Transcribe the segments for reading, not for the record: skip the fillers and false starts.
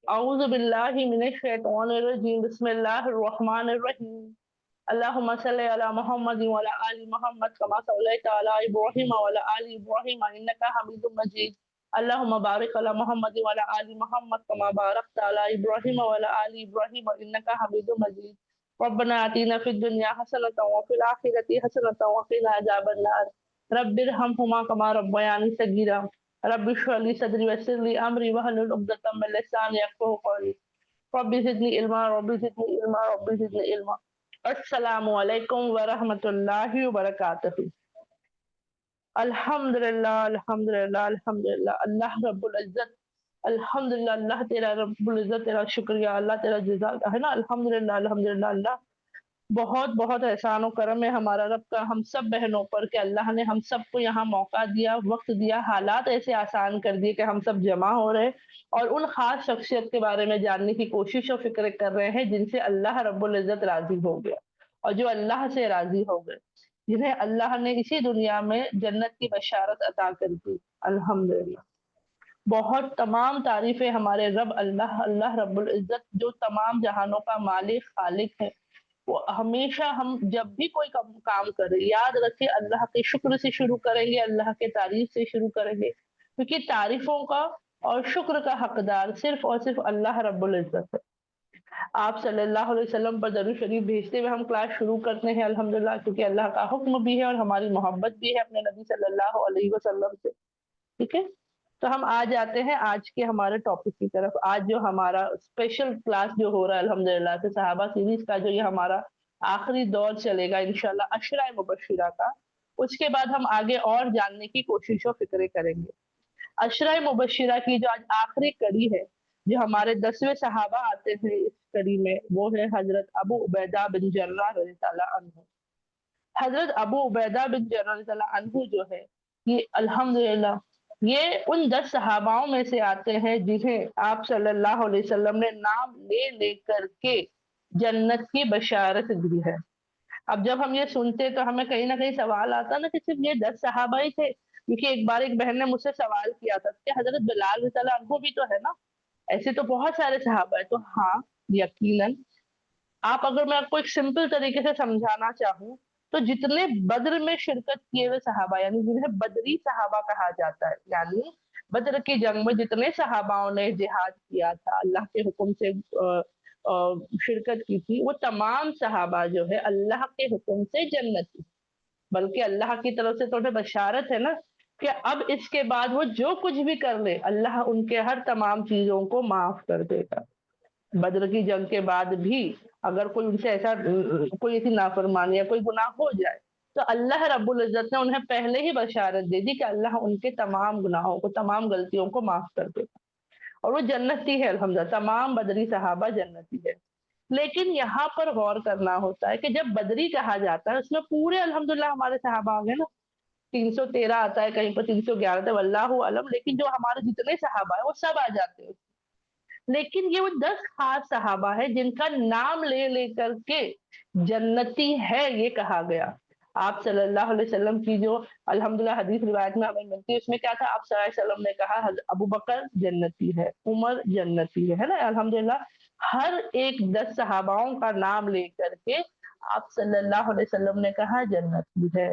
अऊज़ु बिल्लाहि मिनश शैतानिर रजीम बिस्मिल्लाहिर रहमानिर रहीम अल्लाहुम्मा सल्लि अला मुहम्मद व अला आलि मुहम्मद कमा सल्लैता अला इब्राहीम व अला आलि इब्राहीम इन्नका हमीदुम मजीद अल्लाहुम्मा बारिक अला मुहम्मद व अला आलि मुहम्मद कमा बारकता अला इब्राहीम व अला आलि इब्राहीम इन्नका हमीदुम मजीद रब्बना आतिना फिद दुनिया हसनतन व फिल आखिरति हसनतन व क़िना अज़ाबन्नार रब्बिरहमहुमा कमा रब्बयानी सगीरा रब्बि इश्रह ली सदरी वयस्सिर ली अमरी वहलुल उक़दतम मिन लिसानी यफ़क़हू क़ौली रब्बि ज़िदनी इल्मा रब्बि ज़िदनी इल्मा रब्बि ज़िदनी इल्मा। अस्सलामु अलैकुम व रहमतुल्लाहि व बरकातहू। अल्हम्दुलिल्लाह अल्हम्दुलिल्लाह अल्हम्दुलिल्लाह अल्लाह रब्बुल इज़्ज़त अल्हम्दुलिल्लाह अल्लाह तेरा रब्बुल इज़्ज़त तेरा शुक्रिया अल्लाह तेरा जज़ा है ना। अल्हम्दुलिल्लाह अल्हम्दुलिल्लाह अल्लाह बहुत बहुत एहसान और करम है हमारा रब का हम सब बहनों पर कि अल्लाह ने हम सबको यहाँ मौका दिया, वक्त दिया, हालात ऐसे आसान कर दिए कि हम सब जमा हो रहे और उन खास शख्सियत के बारे में जानने की कोशिश और फिक्र कर रहे हैं जिनसे अल्लाह रब्बुल इज़्ज़त राजी हो गया और जो अल्लाह से राजी हो गए, जिन्हें अल्लाह ने इसी दुनिया में जन्नत की बशारत अता कर दी। अल्हम्दुलिल्लाह बहुत तमाम तारीफें हमारे रब अल्लाह अल्लाह रब्बुल इज़्ज़त जो तमाम जहानों का मालिक खालिक है। वो हमेशा हम जब भी कोई काम करें याद रखें अल्लाह के शुक्र से शुरू करेंगे, अल्लाह के तारीफ से शुरू करेंगे क्योंकि तारीफों का और शुक्र का हकदार सिर्फ और सिर्फ अल्लाह रब्बुल इज़्ज़त है। आप सल्लल्लाहु अलैहि वसल्लम पर दरूद शरीफ भेजते हुए हम क्लास शुरू करते हैं अल्हम्दुलिल्लाह क्योंकि अल्लाह का हुक्म भी है और हमारी मोहब्बत भी है अपने नबी सल्लल्लाहु अलैहि वसल्लम से। ठीक है? तो हम आ जाते हैं आज के हमारे टॉपिक की तरफ। आज जो हमारा स्पेशल क्लास जो हो रहा है अल्हम्दुलिल्लाह से सहाबा सीरीज का जो ये हमारा आखिरी दौर चलेगा इंशाल्लाह अशरा मुबश्शिरा का। उसके बाद हम आगे और जानने की कोशिश और फिक्रे करेंगे। अशरा मुबश्शिरा की जो आज आखिरी कड़ी है, जो हमारे 10वें सहाबा आते हैं इस कड़ी में, वो है हज़रत अबू उबैदा बिन जर्राह रज़ियल्लाहु अन्हु। हज़रत अबू उबैदा बिन जर्राह रज़ियल्लाहु अन्हु जो है, ये अल्हम्दुलिल्लाह ये उन 10 सहाबाओं में से आते हैं जिन्हें आप सल्लल्लाहु अलैहि वसल्लम ने नाम ले कर के जन्नत की बशारत दी है। अब जब हम ये सुनते तो हमें कहीं न कहीं सवाल आता ना कि सिर्फ़ ये 10 सहाबा ही थे? क्योंकि एक बार एक बहन ने मुझसे सवाल किया था कि हज़रत बिलाल रज़ियल्लाहु अन्हु भी तो है ना? ऐसे तो बहुत सारे सहाबा हैं। तो हाँ, यकीनन आप अगर मैं आपको एक सिंपल तरीके से समझाना चाहूँ, तो जितने बद्र में शिरकत किए हुए सहाबा यानी जिन्हें बदरी सहाबा कहा जाता है, यानी बद्र की जंग में जितने सहाबाओं ने जिहाद किया था, अल्लाह के हुक्म से शिरकत की थी, वो तमाम सहाबा जो है अल्लाह के हुक्म से जन्नती। बल्कि अल्लाह की तरफ से तो उन्हें बशारत है ना कि अब इसके बाद वो जो कुछ भी कर ले, अल्लाह उनके हर तमाम चीज़ों को माफ़ कर देगा। बद्र की जंग के बाद भी अगर कोई उनसे ऐसा कोई ऐसी नाफरमानी या कोई गुनाह हो जाए, तो अल्लाह रब्बुल इज़्ज़त ने उन्हें पहले ही बशारत दे दी कि अल्लाह उनके तमाम गुनाहों को, तमाम गलतियों को माफ़ कर देगा और वो जन्नती है अल्हम्दुलिल्लाह, तमाम बदरी सहाबा जन्नती है। लेकिन यहाँ पर गौर करना होता है कि जब बदरी कहा जाता है, उसमें पूरे अल्हम्दुलिल्लाह हमारे सहाबा आ गए ना, 313 आता है, कहीं पर 311 आता है, वल्लाहु अलम, लेकिन जो हमारे जितने सहाबा हैं, वो सब आ जाते हैं। लेकिन ये वो 10 खास सहाबा है जिनका नाम ले के जन्नती है ये कहा गया। आप सल्लल्लाहु अलैहि वसल्लम की जो अल्हम्दुलिल्लाह हदीस रिवायत में हमें मिलती है उसमें क्या था आप सल्लल्लाहु अलैहि वसल्लम ने कहा अबू बकर जन्नती है, उमर जन्नती है ना? अल्हम्दुलिल्लाह हर एक 10 सहाबाओं का नाम लेकर के आप सल्लल्लाहु अलैहि वसल्लम ने कहा जन्नती है।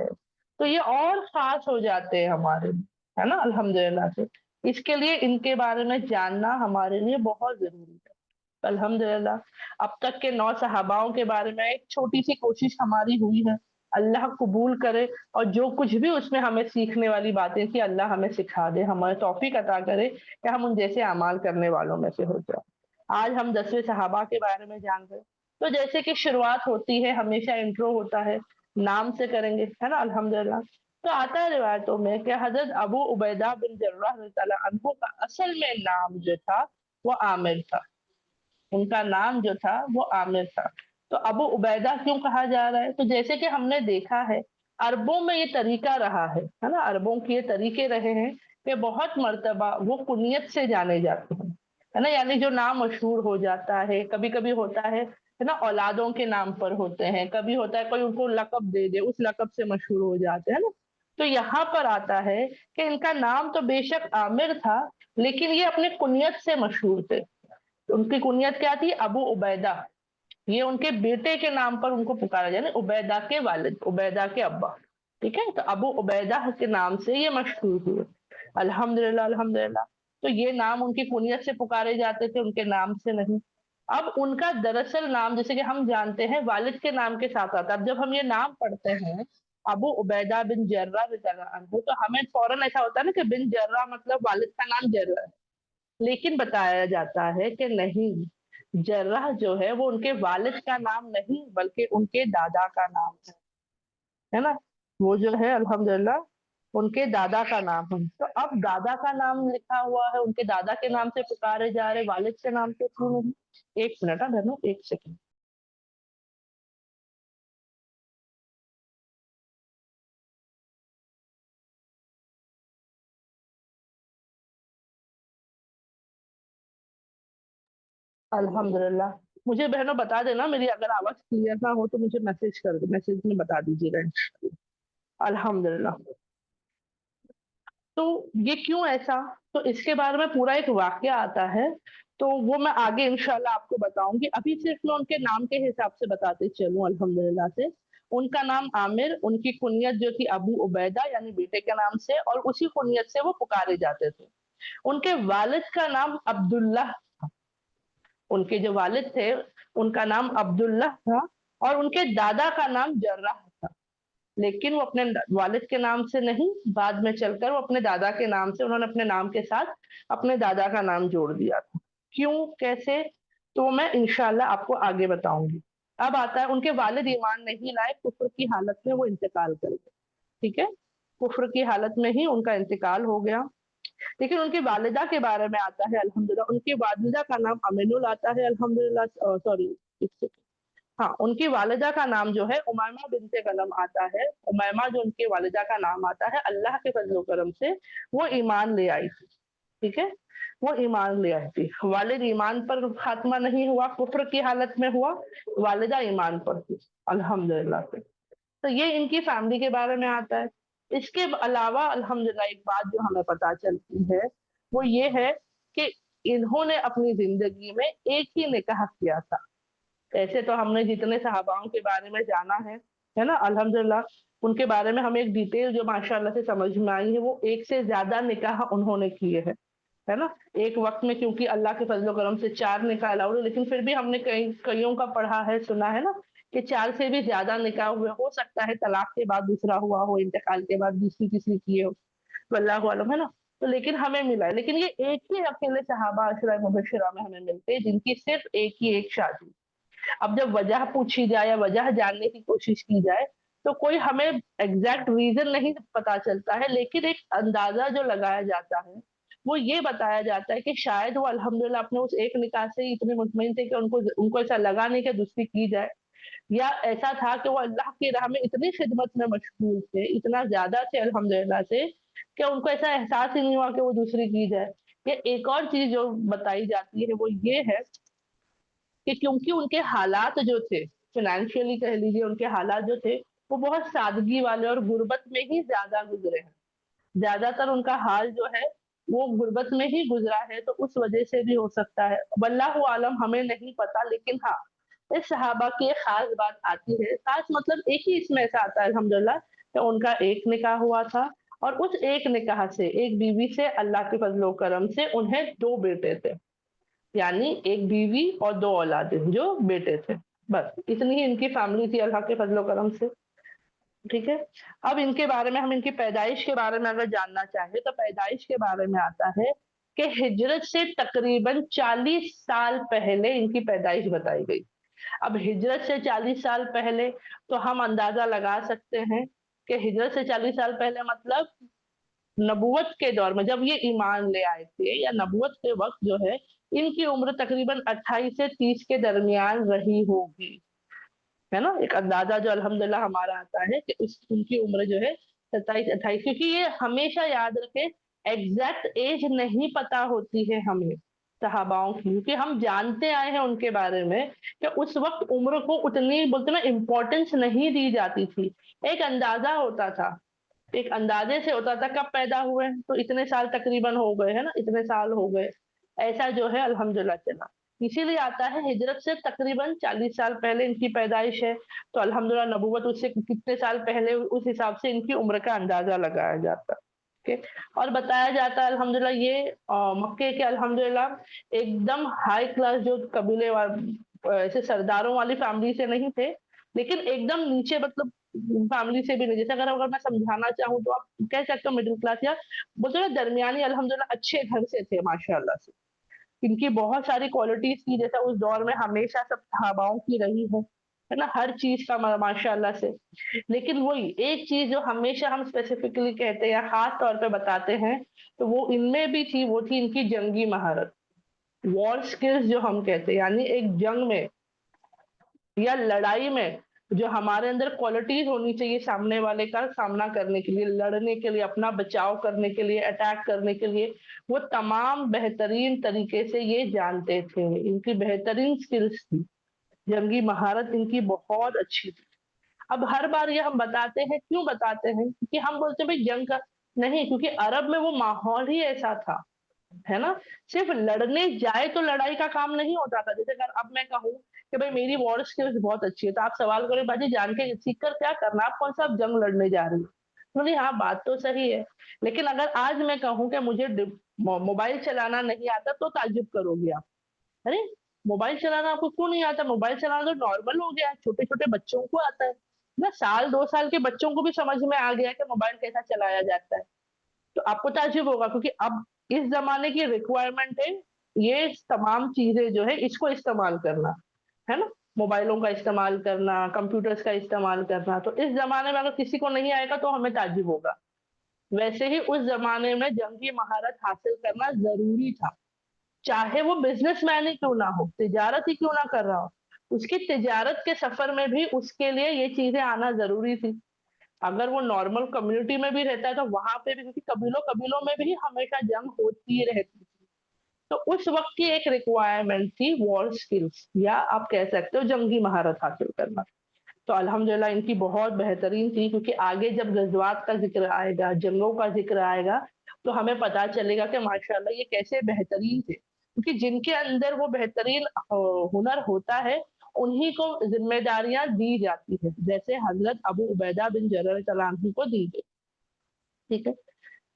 तो ये और खास हो जाते हैं हमारे लिए, है ना? अल्हम्दुलिल्लाह से। इसके लिए इनके बारे में जानना हमारे लिए बहुत ज़रूरी है। अल्हम्दुलिल्लाह अब तक के 9 सहाबाओं के बारे में एक छोटी-सी कोशिश हमारी हुई है। अल्लाह कबूल करे और जो कुछ भी उसमें हमें सीखने वाली बातें थी अल्लाह हमें सिखा दे, हमें तौफ़ीक अता करे कि हम उन जैसे अमाल करने वालों में से हो जाएँ। आज हम 10वें सहाबा के बारे में जान रहे हैं। तो जैसे कि शुरुआत होती है, हमेशा इंट्रो होता है, नाम से करेंगे, है ना? अल्हम्दुलिल्लाह। तो आता है रिवायतों में कि हज़रत अबू उबैदा बिन जर्राह रज़ियल्लाहु अन्हु का असल में नाम जो था, वो आमिर था। उनका नाम जो था, वो आमिर था। तो अबू उबैदा क्यों कहा जा रहा है? तो जैसे कि हमने देखा है, अरबों में ये तरीका रहा है ना? अरबों के ये तरीके रहे हैं कि बहुत मर्तबा वो कुनियत से जाने जाते हैं, है ना? यानी जो नाम मशहूर हो जाता है, कभी-कभी होता है ना? औलादों के नाम पर होते हैं, कभी होता है कोई उनको लक़ब दे दे, उस लक़ब से मशहूर हो जाते हैं ना? तो यहाँ पर आता है कि इनका नाम तो बेशक आमिर था, लेकिन ये अपनी कुनियत से मशहूर थे। उनकी कुनियत क्या थी? अबू उबैदा। ये उनके बेटे के नाम पर उनको पुकारा जाए, उबैदा के वालिद, उबैदा के अब्बा। ठीक है, तो अबू उबैदा के नाम से ये मशहूर हुए। अल्हम्दुलिल्लाह, अल्हम्दुलिल्लाह। तो ये नाम उनकी कुनियत से पुकारे जाते थे, उनके नाम से नहीं। अब उनका दरअसल नाम, जैसे कि हम जानते हैं, वालिद के नाम के साथ आता है। अब जब हम ये नाम पढ़ते हैं, अबू उबैदा बिन जर्रा रज़ियल्लाहु अन्हु, तो हमें फौरन ऐसा होता है ना कि बिन जर्रा मतलब वालिद का नाम जर्रा है। लेकिन बताया जाता है कि नहीं, जर्राह जो है वो उनके वालिद का नाम नहीं, बल्कि उनके दादा का नाम है ना? वो जो है अल्हम्दुलिल्लाह उनके दादा का नाम है। तो अब दादा का नाम लिखा हुआ है, उनके दादा के नाम से पुकारे जा रहे, वालिद के नाम से क्यों नहीं? 1 मिनट, हाँ बहनों, 1 सेकंड। अल्हम्दुलिल्लाह। मुझे बहनों बता देना, मेरी अगर आवाज़ क्लियर ना हो तो मुझे मैसेज कर दो, मैसेज में बता दीजिएगा इंशाअल्लाह। अल्हम्दुलिल्लाह। तो ये क्यों ऐसा? तो इसके बारे में पूरा एक वाक़या आता है, तो वो मैं आगे इंशाअल्लाह आपको बताऊँगी। अभी सिर्फ़ मैं उनके नाम के हिसाब से बताते चलूँ अल्हम्दुलिल्लाह से। उनका नाम आमिर, उनकी कुनियत जो थी अबू उबैदा यानी बेटे के नाम से, और उसी कुनियत से वो पुकारे जाते थे। उनके वालिद का नाम अब्दुल्लाह था। उनके जो वालिद थे, उनका नाम अब्दुल्लाह था, और उनके दादा का नाम जर्राह था। लेकिन वो अपने वालिद के नाम से नहीं, बाद में चलकर वो अपने दादा के नाम से, उन्होंने अपने नाम के साथ अपने दादा का नाम जोड़ दिया था। क्यों, कैसे? तो मैं इंशाअल्लाह आपको आगे बताऊंगी। अब आता है, उनके वालिद ईमान नहीं लाए, कुफ्र की हालत में वो इंतकाल कर गए। ठीक है, कुफ्र की हालत में ही उनका इंतकाल हो गया। लेकिन उनकी वालिदा के बारे में आता है अल्हम्दुलिल्लाह, उनकी वालिदा का नाम अमीनुल आता है अल्हम्दुलिल्लाह, सॉरी, हाँ, उनकी वालिदा का नाम जो है उमैमा बिन्ते गनम आता है। उमैमा जो उनकी वालिदा का नाम आता है, अल्लाह के फज़्ल व करम से वो ईमान ले आई थी। ठीक है? वो ईमान ले आई थी। वालिद ईमान पर खात्मा नहीं हुआ, कुफ्र की हालत में हुआ, वालिदा ईमान पर थी, अल्हम्दुलिल्लाह से। तो ये इनकी फैमिली के बारे में आता है। इसके अलावा अल्हम्दुलिल्लाह एक बात जो हमें पता चलती है, वो ये है कि इन्होंने अपनी ज़िंदगी में एक ही निकाह किया था। ऐसे तो हमने जितने सहाबाओं के बारे में जाना है ना? अल्हम्दुलिल्लाह, उनके बारे में हमें एक डिटेल जो माशाअल्लाह से समझ में आई है, वो 1 से ज़्यादा निकाह उन्होंने किए हैं, है ना? एक वक़्त में, क्योंकि अल्लाह के फ़ज़्ल व करम से 4 निकाह अलाउड है, लेकिन फिर भी हमने कइयों का पढ़ा है, सुना है ना, कि 4 से भी ज़्यादा निकाह हुए। हो सकता है तलाक के बाद दूसरा हुआ हो, इंतकाल के बाद दूसरी-तीसरी किए हो, वल्लाहु आलम, है ना? तो लेकिन हमें मिला है। लेकिन ये एक ही अकेले सहाबा अशरा मुबश्शिरा में हमें मिलते हैं, जिनकी सिर्फ़ एक ही एक शादी। अब जब वजह पूछी जाए या वजह जानने की कोशिश की जाए, तो कोई हमें एग्ज़ैक्ट रीज़न नहीं पता चलता है, लेकिन एक अंदाज़ा जो लगाया जाता है, वो ये बताया जाता है कि शायद वो अल्हम्दुलिल्लाह अपने उस एक निकाह से ही इतने मुतमईन थे कि उनको उनको ऐसा लगा नहीं कि दूसरी की जाए, या ऐसा था कि वो अल्लाह की राह में इतनी खिदमत में मशगूल थे, इतना ज़्यादा थे अल्हम्दुलिल्लाह से, कि उनको ऐसा एहसास ही नहीं हुआ कि वो दूसरी की जाए। या एक और चीज़ जो बताई जाती है, वो ये है कि क्योंकि उनके हालात जो थे, फ़ाइनेंशियली कह लीजिए, उनके हालात जो थे, वो बहुत सादगी वाले और गुर्बत में ही ज़्यादा गुज़रे हैं। ज़्यादातर उनका हाल जो है, वो गुर्बत में ही गुज़रा है, तो उस वज़ह से भी हो सकता है। वल्लाहु आलम, हमें नहीं पता, लेकिन हाँ, इस सहाबा की एक ख़ास बात आती है, ख़ास मतलब एक ही इसमें ऐसा आता है अल्हम्दुलिल्लाह, कि उनका एक निकाह हुआ था, और उस एक निकाह से, एक बीवी से अल्लाह के फ़ज़्ल व करम से उन्हें 2 बेटे थे। यानी एक बीवी और 2 औलादें जो बेटे थे। बस इतनी ही इनकी फैमिली थी अल्लाह के फ़ज़्ल व करम से, ठीक है? अब इनके बारे में, हम इनकी पैदाइश के बारे में अगर जानना चाहें, तो पैदाइश के बारे में आता है कि हिजरत से तकरीबन 40 साल पहले इनकी पैदाइश बताई गई। अब हिजरत से 40 साल पहले, तो हम अंदाज़ा लगा सकते हैं कि हिजरत से 40 साल पहले मतलब नबूवत के दौर में, जब ये ईमान ले आए थे, या नबूवत के वक़्त जो है, इनकी उम्र तकरीबन 28 से 30 के दरमियान रही होगी, है ना? एक अंदाज़ा जो अल्हम्दुलिल्लाह हमारा आता है कि उनकी उम्र जो है 27-28, क्योंकि ये हमेशा याद रखें, एग्ज़ैक्ट ऐज नहीं पता होती है हमें, सहाबाओं की, क्योंकि हम जानते आए हैं उनके बारे में कि उस वक़्त उम्र को उतनी, बोलते हैं ना, इम्पोर्टेंस नहीं दी जाती थी। एक अंदाज़ा होता था, एक अंदाजे से होता था कब पैदा हुए, तो इतने साल तकरीबन हो गए, है ना? इतने साल हो गए। ऐसा जो है अल्हम्दुलिल्लाह चला। इसीलिए आता है हिजरत से तकरीबन 40 साल पहले इनकी पैदाइश है, तो अल्हम्दुलिल्लाह नबूवत उससे कितने साल पहले उस हिसाब से इनकी उम्र का अंदाज़ा लगाया जाता है। ओके, और बताया जाता है अल्हम्दुलिल्लाह ये मक्के के अल्हम्दुलिल्लाह एकदम हाई क्लास जो कबीले ऐसे सरदारों वाली फैमिली से नहीं थे, लेकिन एकदम नीचे मतलब फैमिली से भी नहीं। जैसे अगर अगर मैं समझाना चाहूँ तो आप कह सकते हो मिडल क्लास या बोलते हैं ना दरमियानी अल्हम्दुलिल्लाह अच्छे घर से थे माशाअल्लाह से। इनकी बहुत सारी क्वालिटीज़ थी जैसा उस दौर में हमेशा सब सहाबाओं की रही है ना? हर चीज़ का माशाअल्लाह से। लेकिन वही एक चीज़ जो हमेशा हम स्पेसिफिकली कहते हैं या ख़ास तौर पे बताते हैं, तो वो इनमें भी थी, वो थी इनकी जंगी महारत। वॉर स्किल्स जो हम कहते हैं, यानी एक जंग में या लड़ाई में जो हमारे अंदर क्वालिटीज़ होनी चाहिए सामने वाले का सामना करने के लिए, लड़ने के लिए, अपना बचाव करने के लिए, अटैक करने के लिए, वो तमाम बेहतरीन तरीके से ये जानते थे। इनकी बेहतरीन स्किल्स थी। जंगी महारत इनकी बहुत अच्छी थी। अब हर बार ये हम बताते हैं, क्यों बताते हैं? क्योंकि हम बोलते हैं भई जंग का नहीं, क्योंकि अरब में वो माहौल ही ऐसा था, है ना? सिर्फ लड़ने जाए तो लड़ाई का काम नहीं होता था। जैसे अगर अब मैं कहूँ कि भई मेरी वॉर स्किल्स बहुत अच्छी है, तो आप सवाल करें बाजी जान के सीख कर क्या करना? आप कौन-सा अब जंग लड़ने जा रही हो? बोली हाँ, बात तो सही है। लेकिन अगर आज मैं कहूँ कि मुझे मोबाइल चलाना नहीं आता तो ताज्जुब करोगी आप। अरे! मोबाइल चलाना आपको क्यों नहीं आता? मोबाइल चलाना तो नॉर्मल हो गया है, छोटे-छोटे बच्चों को आता है। ना साल 2 साल के बच्चों को भी समझ में आ गया है कि मोबाइल कैसा चलाया जाता है। तो आपको ताज्जुब होगा क्योंकि अब इस ज़माने की रिक्वायरमेंट है, ये तमाम चीज़ें जो है इसको इस्तेमाल करना, है ना? मोबाइलों का इस्तेमाल करना, कंप्यूटर्स का इस्तेमाल करना, तो इस ज़माने में अगर किसी को नहीं आएगा तो हमें ताज्जुब होगा। वैसे ही उस ज़माने में जंग की महारत हासिल करना ज़रूरी था। चाहे वो बिज़नेसमैन ही क्यों ना हो, तिजारत ही क्यों ना कर रहा हो, उसकी तिजारत के सफ़र में भी उसके लिए ये चीज़ें आना ज़रूरी थी। अगर वो नॉर्मल कम्युनिटी में भी रहता है तो वहाँ पे भी क्योंकि कबीलों-कबीलों में भी हमेशा जंग होती ही रहती थी। तो उस वक़्त की एक रिक्वायरमेंट थी वॉर स्किल्स या आप कह सकते हो जंगी महारत हासिल करना। तो अल्हम्दुलिल्लाह इनकी बहुत बेहतरीन थी क्योंकि आगे जब ग़ज़वात का ज़िक्र आएगा, जंगों का ज़िक्र आएगा, तो हमें पता चलेगा कि माशाअल्लाह ये कैसे बेहतरीन थे। क्योंकि जिनके अंदर वो बेहतरीन हुनर होता है, उन्हीं को ज़िम्मेदारियाँ दी जाती हैं। जैसे हज़रत अबू उबैदा बिन जर्रह तआला अन्हु को दी गई, ठीक है?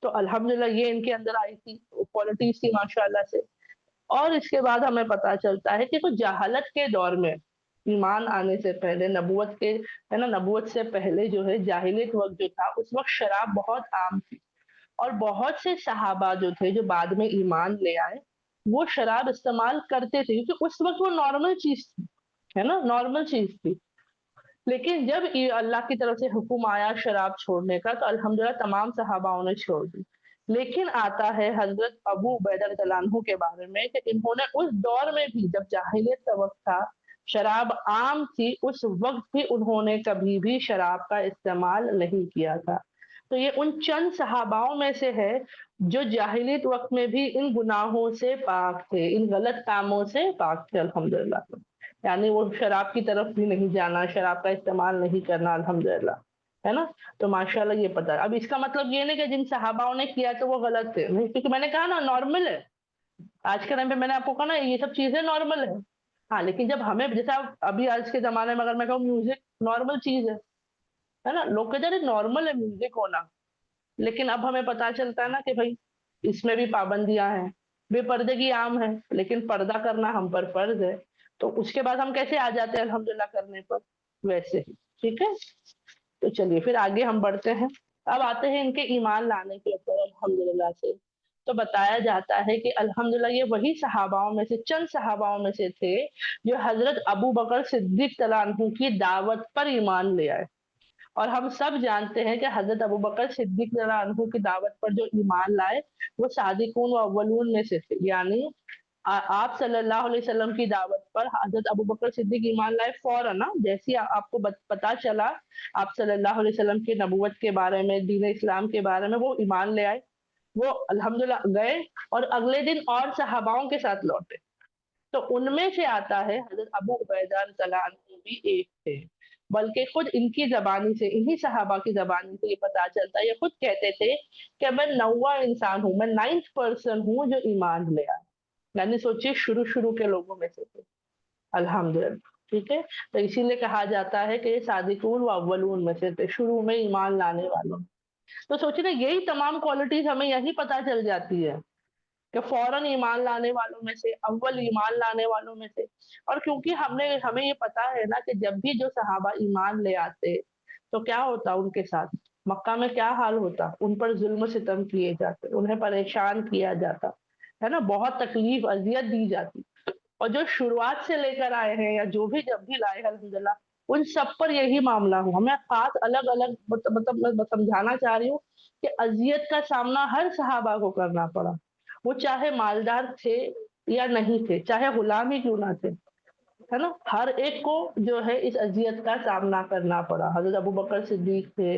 तो अल्हम्दुलिल्लाह ये इनके अंदर आई थी, क्वालिटीज़ थी माशाअल्लाह से। और इसके बाद हमें पता चलता है कि कुछ जहालत के दौर में, ईमान आने से पहले नबूवत के है ना, नबूवत से पहले जो है जाहिलियत वक़्त जो था, उस वक़्त शराब बहुत आम थी और बहुत से सहाबा जो थे, जो बाद में ईमान ले आए, वो शराब इस्तेमाल करते थे क्योंकि उस वक़्त वो नॉर्मल चीज़ थी, है ना? नॉर्मल चीज़ थी। लेकिन जब अल्लाह की तरफ से हुक्म आया शराब छोड़ने का, तो अल्हम्दुलिल्लाह तमाम सहाबाओं ने छोड़ दी। लेकिन आता है हज़रत अबू उबैदा रज़ियल्लाहु अन्हु के बारे में कि इन्होंने उस दौर में भी जब जाहिलियत का वक़्त था, शराब आम थी, उस वक़्त भी उन्होंने कभी भी शराब का इस्तेमाल नहीं किया था। तो ये उन चंद सहाबाओं में से है, जो जाहिलियत वक़्त में भी इन गुनाहों से पाक थे, इन गलत कामों से पाक थे अल्हम्दुलिल्लाह। यानी वो शराब की तरफ भी नहीं जाना, शराब का इस्तेमाल नहीं करना अल्हम्दुलिल्लाह, है ना? तो माशाअल्लाह ये पता है। अब इसका मतलब ये नहीं कि जिन सहाबाओं ने किया तो वो गलत थे, नहीं क्योंकि मैंने कहा ना नॉर्मल है। आज के टाइम पे मैंने आपको कहा ना ये सब चीज़ें नॉर्मल है। हाँ, लेकिन जब हमें जैसे अब अभी आज के ज़माने में अगर मैं कहूँ म्यूज़िक नॉर्मल चीज़ है ना? लोग कहते हैं अरे नॉर्मल है म्यूज़िक होना, लेकिन अब हमें पता चलता है ना कि भई इसमें भी पाबंदियाँ हैं। बेपर्दगी आम है, लेकिन पर्दा करना हम पर फ़र्ज़ है। तो उसके बाद हम कैसे आ जाते हैं अल्हम्दुलिल्लाह करने पर? वैसे ही, ठीक है? तो चलिए फिर आगे हम बढ़ते हैं। अब आते हैं इनके ईमान लाने के ऊपर अल्हम्दुलिल्लाह से। तो बताया जाता है कि अल्हम्दुलिल्लाह ये वही सहाबाओं में से चंद सहाबाओं में से थे, जो हज़रत अबू बकर सिद्दीक़ तआला अन्हु की दावत पर ईमान ले आए। और हम सब जानते हैं कि हज़रत अबू बकर सिद्दीक़ रज़ियल्लाहु अन्हु की दावत पर जो ईमान लाए, वो सादिक़ून व अव्वलून में से थे। यानी आप सल्लल्लाहु अलैहि वसल्लम की दावत पर हज़रत अबू बकर सिद्दीक़ ईमान लाए फ़ौरन जैसे ही आपको पता चला आप सल्लल्लाहु अलैहि वसल्लम की नबूवत के बारे में, दीन इस्लाम के बारे में, वो ईमान ले आए। वो अल्हम्दुलिल्लाह गए और अगले दिन और सहाबाओं के साथ लौटे। तो उनमें से आता है हज़रत अबू उबैदा रज़ियल्लाहु अन्हु भी एक थे। बल्कि खुद इनकी ज़बानी से, इन्हीं सहाबा की ज़बानी से ये पता चलता है, ये खुद कहते थे कि मैं 9वाँ इंसान हूँ, मैं 9th पर्सन हूँ जो ईमान ले आया। यानी सोचिए शुरू के लोगों में से थे, अल्हम्दुलिल्लाह, ठीक है। तो इसीलिए कहा जाता है कि ये सादिकून व अव्वलून में से थे, शुरू में ईमान लाने वालों। तो सोचिए ना, यही तमाम क्वालिटीज हमें यही पता चल जाती है कि फौरन ईमान लाने वालों में से, अव्वल ईमान लाने वालों में से। और क्योंकि हमें ये पता है ना कि जब भी जो सहाबा ईमान ले आते, तो क्या होता उनके साथ? मक्का में क्या हाल होता? उन पर ज़ुल्म सितम किए जाते, उन्हें परेशान किया जाता, है ना? बहुत तकलीफ, अज़ियत दी जाती। और जो शुरुआत से लेकर आए हैं या जो भी जब भी लाए हैं अल्हम्दुलिल्लाह, उन सब पर यही मामला हुआ। मैं ख़ास अलग-अलग मतलब मैं समझाना चाह रही हूँ कि अज़ियत का सामना हर सहाबा को करना पड़ा। वो चाहे मालदार थे या नहीं थे, चाहे गुलाम ही क्यों ना थे, है ना? हर एक को जो है इस अज़ियत का सामना करना पड़ा। हज़रत अबू बकर सिद्दीक़ थे,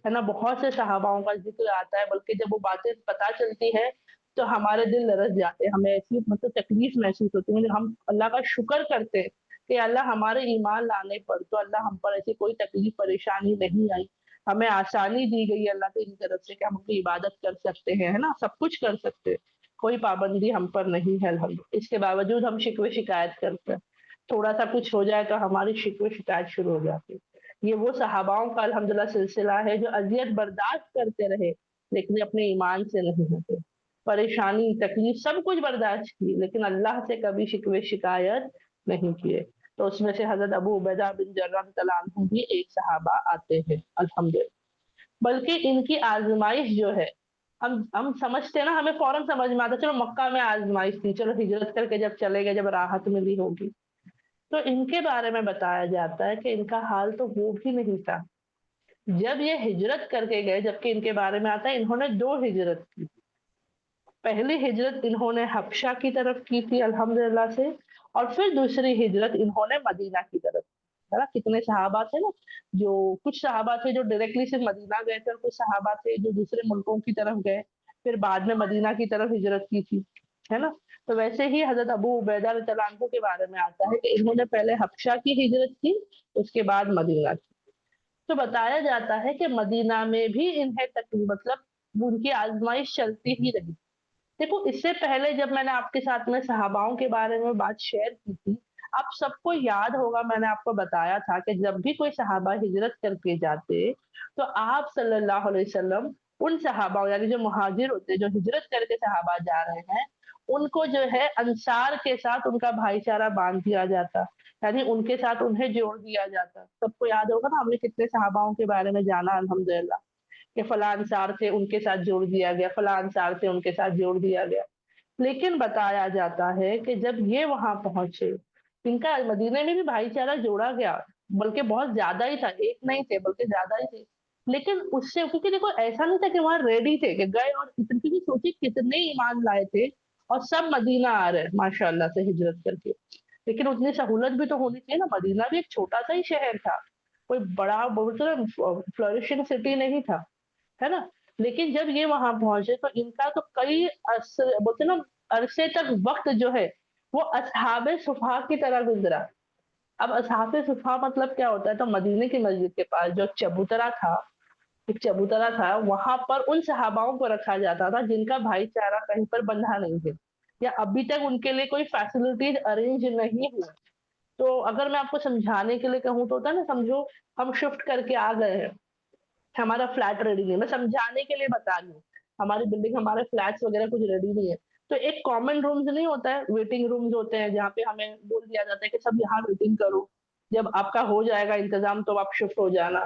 है ना? बहुत से सहाबाओं का ज़िक्र आता है, बल्कि जब वो बातें पता चलती है, तो हमारे दिल लरज़ जाते हैं। हमें ऐसी मतलब तकलीफ़ महसूस होती है, हम अल्लाह का शुक्र करते हैं कि अल्लाह हमारे ईमान लाने पर तो अल्लाह हम पर ऐसी कोई तकलीफ़ परेशानी नहीं आई। हमें आसानी दी गई है अल्लाह की तरफ से कि हम अपनी इबादत कर सकते हैं, है ना? सब कुछ कर सकते हैं। कोई पाबंदी हम पर नहीं है इसके बावजूद हम शिकवे शिकायत करते हैं। थोड़ा-सा कुछ हो जाए तो हमारी शिकवे-शिकायत शुरू हो जाती है। ये वो सहाबाओं का अल्हम्दुलिल्लाह सिलसिला है जो अज़ियत बर्दाश्त करते रहे, लेकिन अपने ईमान से नहीं हटे। परेशानी, तकलीफ सब कुछ बर्दाश्त की, लेकिन अल्लाह से कभी शिकवे-शिकायत नहीं किए। तो उसमें से हज़रत अबू उबैदा बिन जर्राह रज़ियल्लाहु अन्हु भी एक सहाबा आते हैं, अल्हम्दुलिल्लाह। बल्कि इनकी आज़माइश जो है, हम समझते हैं ना, हमें फ़ौरन समझ में आता है, चलो मक्का में आज़माइश थी, चलो हिजरत करके जब चले गए, जब राहत मिली होगी। तो इनके बारे में बताया जाता है कि इनका हाल तो वो भी नहीं था। जब ये हिजरत करके गए, जबकि इनके बारे में आता है इन्होंने 2 हिजरत की। पहली हिजरत इन्होंने हबशा की तरफ की थी अल्हम्दुलिल्लाह से, और फिर दूसरी हिजरत इन्होंने मदीना की तरफ, है ना? कितने सहाबा थे ना, जो कुछ सहाबा थे जो डायरेक्टली सिर्फ मदीना गए थे और कुछ सहाबा थे जो दूसरे मुल्कों की तरफ गए, फिर बाद में मदीना की तरफ हिजरत की थी, है ना? तो वैसे ही हज़रत अबू उबैदा रज़ियल्लाहु अन्हु के बारे में आता है कि इन्होंने पहले हबशा की हिजरत की, उसके बाद मदीना की। तो बताया जाता है कि मदीना में भी इन्हें मतलब उनकी आज़माइश चलती ही रही। देखो, इससे पहले जब मैंने आपके साथ में सहाबाओं के बारे में बात शेयर की थी, आप सबको याद होगा मैंने आपको बताया था कि जब भी कोई सहाबा हिजरत करके जाते, तो आप सल्लल्लाहु अलैहि वसल्लम उन सहाबाओं यानी जो मुहाजिर होते, जो हिजरत करके सहाबा जा रहे हैं, उनको जो है अंसार के साथ उनका भाईचारा बाँध दिया जाता, यानी उनके साथ उन्हें जोड़ दिया जाता। सबको याद होगा ना, हमने कितने सहाबाओं के बारे में जाना अल्हम्दुलिल्लाह। कि फलाँ अंसार थे, उनके साथ जोड़ दिया गया, फलाँ अंसार थे, उनके साथ जोड़ दिया गया। लेकिन बताया जाता है कि जब ये वहाँ पहुँचे, इनका मदीने में भी भाईचारा जोड़ा गया, बल्कि बहुत ज़्यादा ही था, एक नहीं थे बल्कि ज़्यादा ही थे। लेकिन उससे क्योंकि देखो ऐसा नहीं था कि वहाँ रेडी थे कि गए और क्योंकि सोचिए कितने ईमान लाए थे और सब मदीना आ रहे हैं माशाअल्लाह से हिजरत करके। लेकिन उतनी सहूलत भी तो होनी चाहिए ना, मदीना भी एक छोटा-सा ही शहर था। कोई बड़ा बहुत फ्लोरिशिंग सिटी नहीं था। है ना? लेकिन जब ये वहाँ पहुँचे तो इनका तो कई बोलते हैं ना अरसे तक वक़्त जो है, वो असहाबे सुफ़हा की तरह गुज़रा। अब असहाबे सुफ़हा मतलब क्या होता है? तो मदीने की मस्जिद के पास जो चबूतरा था, एक चबूतरा था, वहाँ पर उन सहाबाओं को रखा जाता था जिनका भाईचारा कहीं पर बंधा नहीं है या अभी तक उनके लिए कोई फैसिलिटीज़ अरेंज नहीं हुआ। तो अगर मैं आपको समझाने के लिए कहूँ तो होता है ना, समझो हम शिफ्ट करके आ गए हैं। हमारा फ्लैट रेडी नहीं है। मैं समझाने के लिए बता रही हूँ। हमारी बिल्डिंग, हमारे फ्लैट्स वगैरह कुछ रेडी नहीं है। तो एक कॉमन रूम्स नहीं होता है, वेटिंग रूम्स होते हैं जहाँ पे हमें बोल दिया जाता है कि सब यहाँ वेटिंग करो। जब आपका हो जाएगा इंतज़ाम तो आप शिफ्ट हो जाना।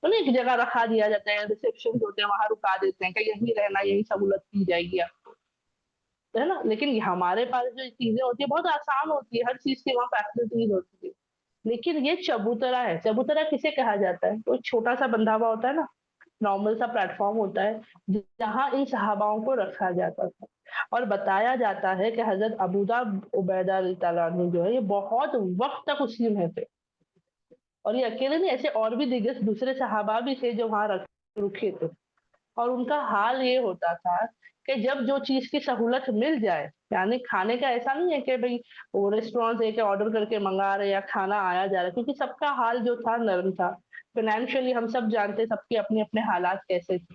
तो ना एक जगह रखा दिया जाता है, रिसेप्शन्स होते हैं, वहाँ रुका देते हैं कि यहीं रहना, यहीं सहूलत की जाएगी आपको। है ना? लेकिन हमारे पास जो चीज़ें होती हैं बहुत आसान होती है, हर चीज़ की वहाँ फैसिलिटीज़ होती है। लेकिन ये चबूतरा है, चबूतरा किसे कहा जाता है? तो छोटा-सा बंधा हुआ होता है ना, नॉर्मल सा प्लेटफ़ॉर्म होता है, जहाँ इन सहाबाओं को रखा जाता था। और बताया जाता है कि हज़रत अबूदा उबैदा रज़ियल्लाहु अन्हु जो है, ये बहुत वक़्त तक उसी में थे। और ये अकेले नहीं, ऐसे और भी दिग्गज दूसरे सहाबा भी थे जो वहाँ रुके थे। और उनका हाल ये होता था कि जब जो चीज़ की सहूलत मिल जाए, यानी खाने का ऐसा नहीं है कि भई वो रेस्टोरेंट से के ऑर्डर करके मँगा रहे हैं या खाना आया जा रहा है, क्योंकि सबका हाल जो था नर्म था। फ़ाइनेंशियली हम सब जानते हैं सबके अपने-अपने हालात कैसे थे।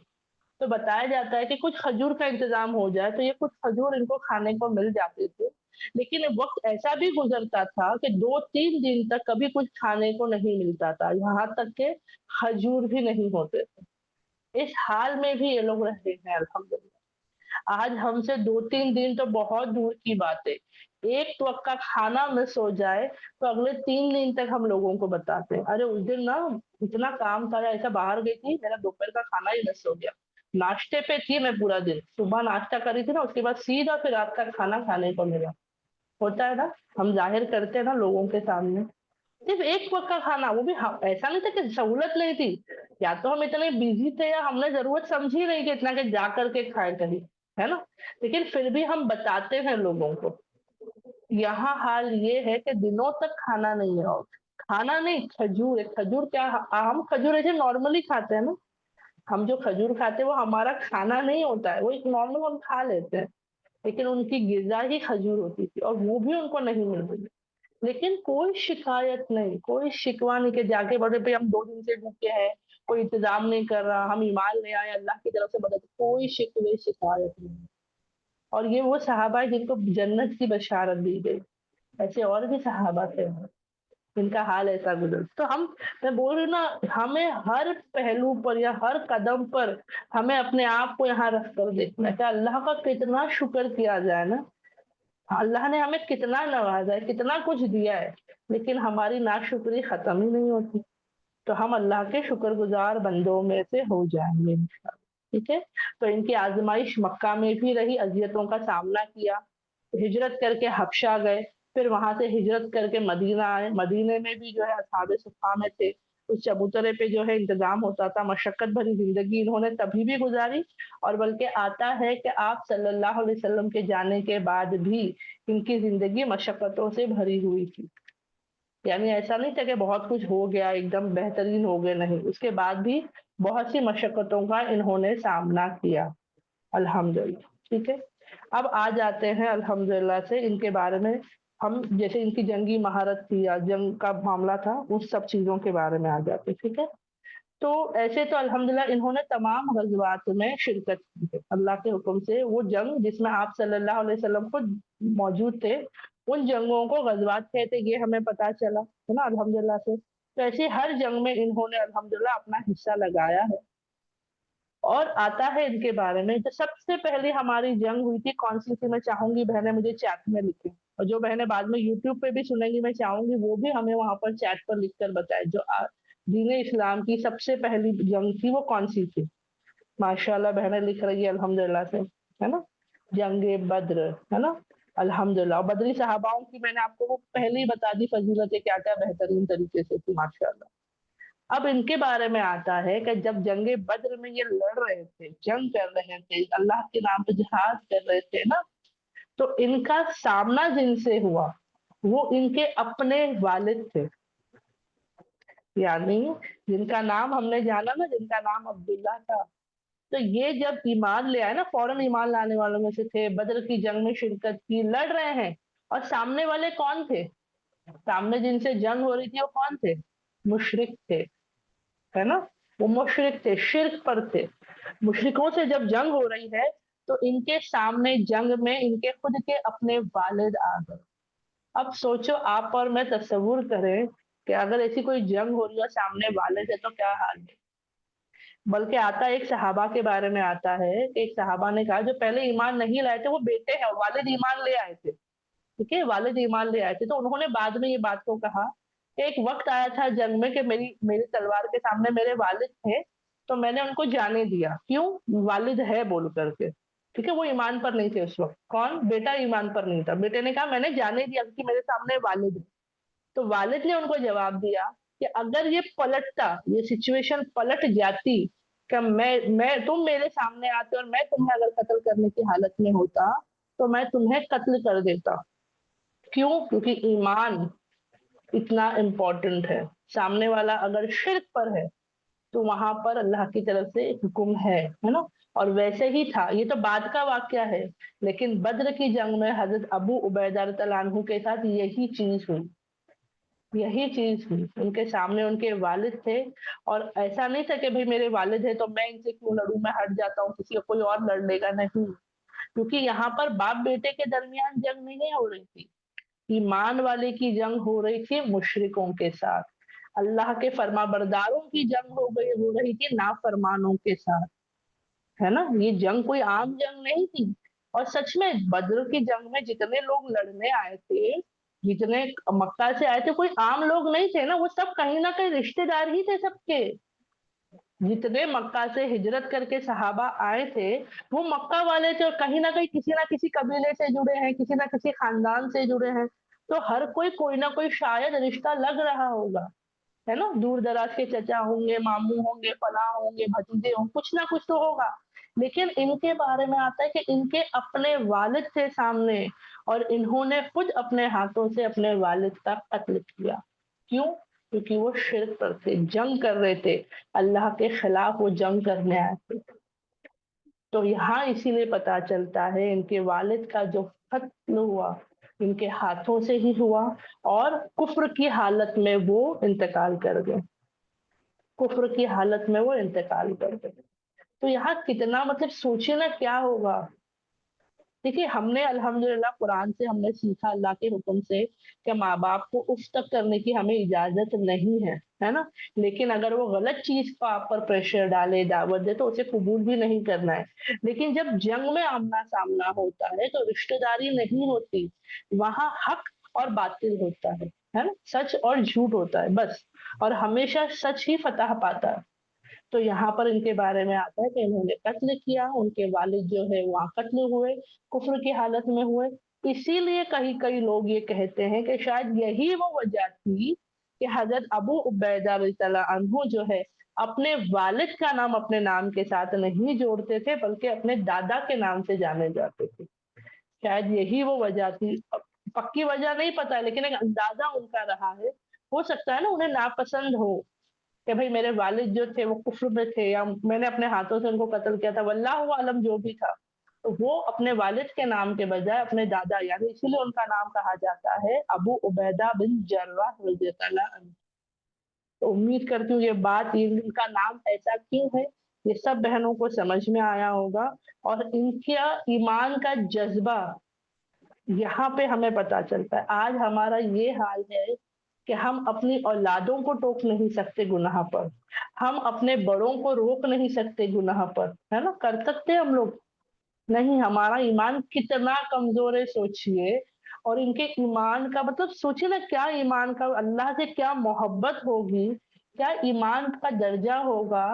तो बताया जाता है कि कुछ खजूर का इंतज़ाम हो जाए, तो ये कुछ खजूर इनको खाने को मिल जाते थे। لیکن وقت ایسا بھی گزرتا تھا کہ 2-3 دن تک کبھی کچھ کھانے کو نہیں ملتا تھا، یہاں تک کہ کھجور بھی نہیں ہوتے تھے۔ اس حال میں بھی یہ لوگ رہے ہیں الحمدللہ۔ آج ہم سے 2-3 دن تو بہت دور کی بات ہے، ایک وقت کا کھانا مس ہو جائے تو اگلے 3 دن تک ہم لوگوں کو بتاتے ہیں، ارے اس دن نا اتنا کام تھا، ایسا باہر گئی تھی، میرا دوپہر کا کھانا ہی مس ہو گیا، ناشتے پہ تھی میں پورا دن، صبح ناشتہ کری تھی نا، اس کے بعد سیدھا پھر رات کا کھانا کھانے کو ملا۔ ہوتا ہے نا، ہم ظاہر کرتے ہیں نا لوگوں کے سامنے، صرف ایک وقت کا کھانا، وہ بھی ایسا نہیں تھا کہ سہولت نہیں تھی، یا تو ہم اتنے بزی تھے یا ہم نے ضرورت سمجھی نہیں کہ اتنا کہ جا کر کے کھائے کہیں، ہے نا، لیکن پھر بھی ہم بتاتے ہیں لوگوں کو۔ یہاں حال یہ ہے کہ دنوں تک کھانا نہیں ہے، اور کھانا نہیں، کھجور ہے۔ کھجور کیا، ہم کھجور ایسے نارملی کھاتے ہیں نا، ہم جو کھجور کھاتے ہیں وہ ہمارا کھانا نہیں ہوتا ہے، وہ ایک نارمل ہم کھا لیتے ہیں، لیکن ان کی غذا ہی کھجور ہوتی تھی، اور وہ بھی ان کو نہیں مل رہی۔ لیکن کوئی شکایت نہیں، کوئی شکوہ نہیں کہ جا کے بڑے پہ ہم 2 دن سے بھوکے ہیں، کوئی انتظام نہیں کر رہا، ہم ایمان لے آئے اللہ کی طرف سے مدد، کوئی شکوے شکایت نہیں۔ اور یہ وہ صحابہ ہیں جن کو جنت کی بشارت دی گئی، ایسے اور بھی صحابہ تھے جن کا حال ایسا گزر۔ تو میں بول رہی ہوں نا، ہمیں ہر پہلو پر یا ہر قدم پر ہمیں اپنے آپ کو یہاں رکھ کر دیکھنا ہے کہ اللہ کا کتنا شکر کیا جائے نا، اللہ نے ہمیں کتنا نوازا ہے، کتنا کچھ دیا ہے، لیکن ہماری ناشکری ختم ہی نہیں ہوتی۔ تو ہم اللہ کے شکر گزار بندوں میں سے ہو جائیں گے انشاءاللہ۔ ٹھیک ہے، تو ان کی آزمائش مکہ میں بھی رہی، اذیتوں کا سامنا کیا، ہجرت کر کے حبشہ گئے، پھر وہاں سے ہجرت کر کے مدینہ آئے، مدینے میں بھی جو ہے اصحاب صفا میں تھے، اس چبوترے پہ جو ہے انتظام ہوتا تھا، مشقت بھری زندگی انہوں نے تبھی بھی گزاری، اور بلکہ آتا ہے کہ آپ صلی اللہ علیہ وسلم کے جانے کے بعد بھی ان کی زندگی مشقتوں سے بھری ہوئی تھی، یعنی ایسا نہیں تھا کہ بہت کچھ ہو گیا ایک دم بہترین ہو گئے، نہیں، اس کے بعد بھی بہت سی مشقتوں کا انہوں نے سامنا کیا الحمدللہ۔ ٹھیک ہے، اب آ جاتے ہیں الحمدللہ سے ان کے بارے میں، ہم جیسے ان کی جنگی مہارت تھی یا جنگ کا معاملہ تھا، اس سب چیزوں کے بارے میں آ جاتے ہیں۔ ٹھیک ہے، تو ایسے تو الحمدللہ انہوں نے تمام غزوات میں شرکت کی ہے اللہ کے حکم سے، وہ جنگ جس میں آپ صلی اللہ علیہ وسلم خود موجود تھے، ان جنگوں کو غزوات کہتے، یہ ہمیں پتا چلا ہے نا الحمدللہ سے۔ تو ایسے ہر جنگ میں انہوں نے الحمدللہ اپنا حصہ لگایا ہے۔ اور آتا ہے ان کے بارے میں، جو سب سے پہلی ہماری جنگ ہوئی تھی کون سی تھی، میں چاہوں گی بہنیں مجھے چیٹ میں لکھیں، اور جو بہنیں بعد میں یوٹیوب پہ بھی سنیں گی میں چاہوں گی وہ بھی ہمیں وہاں پر چیٹ پر لکھ کر بتائے، جو دین اسلام کی سب سے پہلی جنگ تھی وہ کون سی تھی۔ ماشاءاللہ بہنیں لکھ رہی ہے الحمدللہ سے، ہے نا، جنگ بدر، ہے نا الحمدللہ، اور بدری صحاباؤں کی میں نے آپ کو وہ پہلے ہی بتا دی فضیلتیں کیا کیا بہترین طریقے سے تھی ماشاءاللہ۔ اب ان کے بارے میں آتا ہے کہ جب جنگ بدر میں یہ لڑ رہے تھے، جنگ کر رہے تھے، اللہ کے نام پہ جہاد کر رہے تھے نا، تو ان کا سامنا جن سے ہوا وہ ان کے اپنے والد تھے، یعنی جن کا نام ہم نے جانا نا، جن کا نام عبداللہ تھا، تو یہ جب ایمان لے آئے نا، فوراً ایمان لانے والوں میں سے تھے، بدر کی جنگ میں شرکت کی، لڑ رہے ہیں، اور سامنے والے کون تھے، سامنے جن سے جنگ ہو رہی تھی وہ کون تھے، مشرک تھے، ہے نا، وہ مشرک تھے، شرک پر تھے۔ مشرکوں سے جب جنگ ہو رہی ہے تو ان کے سامنے جنگ میں ان کے خود کے اپنے والد آ گئے۔ اب سوچو آپ اور میں تصور کریں کہ اگر ایسی کوئی جنگ ہو رہی ہے سامنے والد ہے تو کیا حال ہے۔ بلکہ آتا ایک صحابہ کے بارے میں آتا ہے کہ ایک صحابہ نے کہا جو پہلے ایمان نہیں لائے تھے وہ بیٹے ہیں، والد ایمان لے آئے تھے، ٹھیک ہے، والد ایمان لے آئے تھے، تو انہوں نے بعد میں یہ بات کو کہا کہ ایک وقت آیا تھا جنگ میں کہ میری تلوار کے سامنے میرے والد تھے، تو میں نے ان کو جانے دیا، کیوں، والد ہے بول کر کے، ٹھیک ہے، وہ ایمان پر نہیں تھے اس وقت، کون، بیٹا ایمان پر نہیں تھا، بیٹے نے کہا میں نے جانے دیا کہ میرے سامنے والد ہے، تو والد نے ان کو جواب دیا کہ اگر یہ پلٹتا، یہ سچویشن پلٹ جاتی کہ تم میرے سامنے آتے اور میں تمہیں اگر قتل کرنے کی حالت میں ہوتا تو میں تمہیں قتل کر دیتا، کیوں، کیونکہ ایمان اتنا امپورٹنٹ ہے، سامنے والا اگر شرک پر ہے تو وہاں پر اللہ کی طرف سے حکم ہے نا، اور ویسے ہی تھا، یہ تو بعد کا واقعہ ہے، لیکن بدر کی جنگ میں حضرت ابو عبیدہ رضی اللہ عنہ کے ساتھ یہی چیز ہوئی، یہی چیز ہوئی، ان کے سامنے ان کے والد تھے، اور ایسا نہیں تھا کہ بھئی میرے والد ہے تو میں ان سے کیوں لڑوں، میں ہٹ جاتا ہوں، کسی کوئی اور لڑ لے گا، نہیں، क्योंकि यहाँ पर बाप बेटे के दरमियान जंग नहीं हो रही थी, ईमान वाले की जंग हो रही थी मुशरिकों के साथ, अल्लाह के फरमाबरदारों की जंग हो रही थी नाफरमानों के साथ, है ना। ये जंग कोई आम जंग नहीं थी। और सच में बद्र की जंग में जितने लोग लड़ने आए थे, जितने मक्का से आए थे, कोई आम लोग नहीं थे ना, वो सब कहीं ना कहीं रिश्तेदार ही थे सबके। जितने मक्का से हिजरत करके सहाबा आए थे, वो मक्का वाले थे, और कहीं ना कहीं किसी ना किसी कबीले से जुड़े हैं, किसी ना किसी खानदान से जुड़े हैं। तो हर कोई ना कोई शायद रिश्ता लग रहा होगा, है ना। दूर दराज के चचा होंगे, मामू होंगे, फला होंगे, भतीजे होंगे, कुछ ना कुछ तो होगा। लेकिन इनके बारे में आता है कि इनके अपने वालिद थे सामने, और इन्होंने खुद अपने हाथों से अपने वालिद का कत्ल किया। क्यों? क्योंकि वो शिर्क पर थे, जंग कर रहे थे, अल्लाह के खिलाफ वो जंग करने आए थे। तो यहाँ इसीलिए पता चलता है इनके वालिद का जो कत्ल हुआ, इनके हाथों से ही हुआ, और कुफ्र की हालत में वो इंतकाल कर गए, कुफ्र की हालत में वो इंतकाल कर गए। तो यहाँ कितना मतलब सोचिए ना क्या होगा। देखिए, हमने अल्हम्दुलिल्लाह कुरान से हमने सीखा अल्लाह के हुक्म से कि माँ बाप को उफ तक करने की हमें इजाजत नहीं है ना। लेकिन अगर वो गलत चीज को आप पर प्रेशर डाले, दावत दे, तो उसे कबूल भी नहीं करना है। लेकिन जब जंग में आमना सामना होता है तो रिश्तेदारी नहीं होती, वहां हक और बातिल होता है ना, सच और झूठ होता है बस। और हमेशा सच ही फतह पाता है। तो यहाँ पर इनके बारे में आता है कि इन्होंने कत्ल किया, उनके वालिद जो है वहाँ कत्ल हुए, कुफ्र की हालत में हुए। इसीलिए कई कई लोग ये कहते हैं कि शायद यही वो वजह थी कि हजरत अबू उबैदा रज़ियल्लाहु अन्हु जो है, अपने वालिद का नाम अपने नाम के साथ नहीं जोड़ते थे, बल्कि अपने दादा के नाम से जाने जाते थे। शायद यही वो वजह थी। पक्की वजह नहीं पता है, लेकिन एक अंदाजा उनका रहा है। हो सकता है ना उन्हें नापसंद हो कि भाई मेरे वालिद जो थे वो कुफ्र में थे, या मैंने अपने हाथों से उनको कत्ल किया था, वल्लाहु आलम जो भी था। तो वो अपने वालिद के नाम के बजाय अपने दादा, यानी इसीलिए उनका नाम कहा जाता है अबू उबैदा बिन जर्राह रज़ियल्लाहु अन्हु। तो उम्मीद करती हूँ ये बात, ये इनका नाम ऐसा क्यों है, ये सब बहनों को समझ में आया होगा। और इनका ईमान का जज्बा यहाँ पे हमें पता चलता है। आज हमारा ये हाल है कि हम अपनी औलादों को टोक नहीं सकते गुनाह पर, हम अपने बड़ों को रोक नहीं सकते गुनाह पर, है ना। कर सकते हैं हम लोग? नहीं। हमारा ईमान कितना कमजोर है सोचिए। और इनके ईमान का मतलब सोचिए ना, क्या ईमान का, अल्लाह से क्या मोहब्बत होगी, क्या ईमान का दर्जा होगा,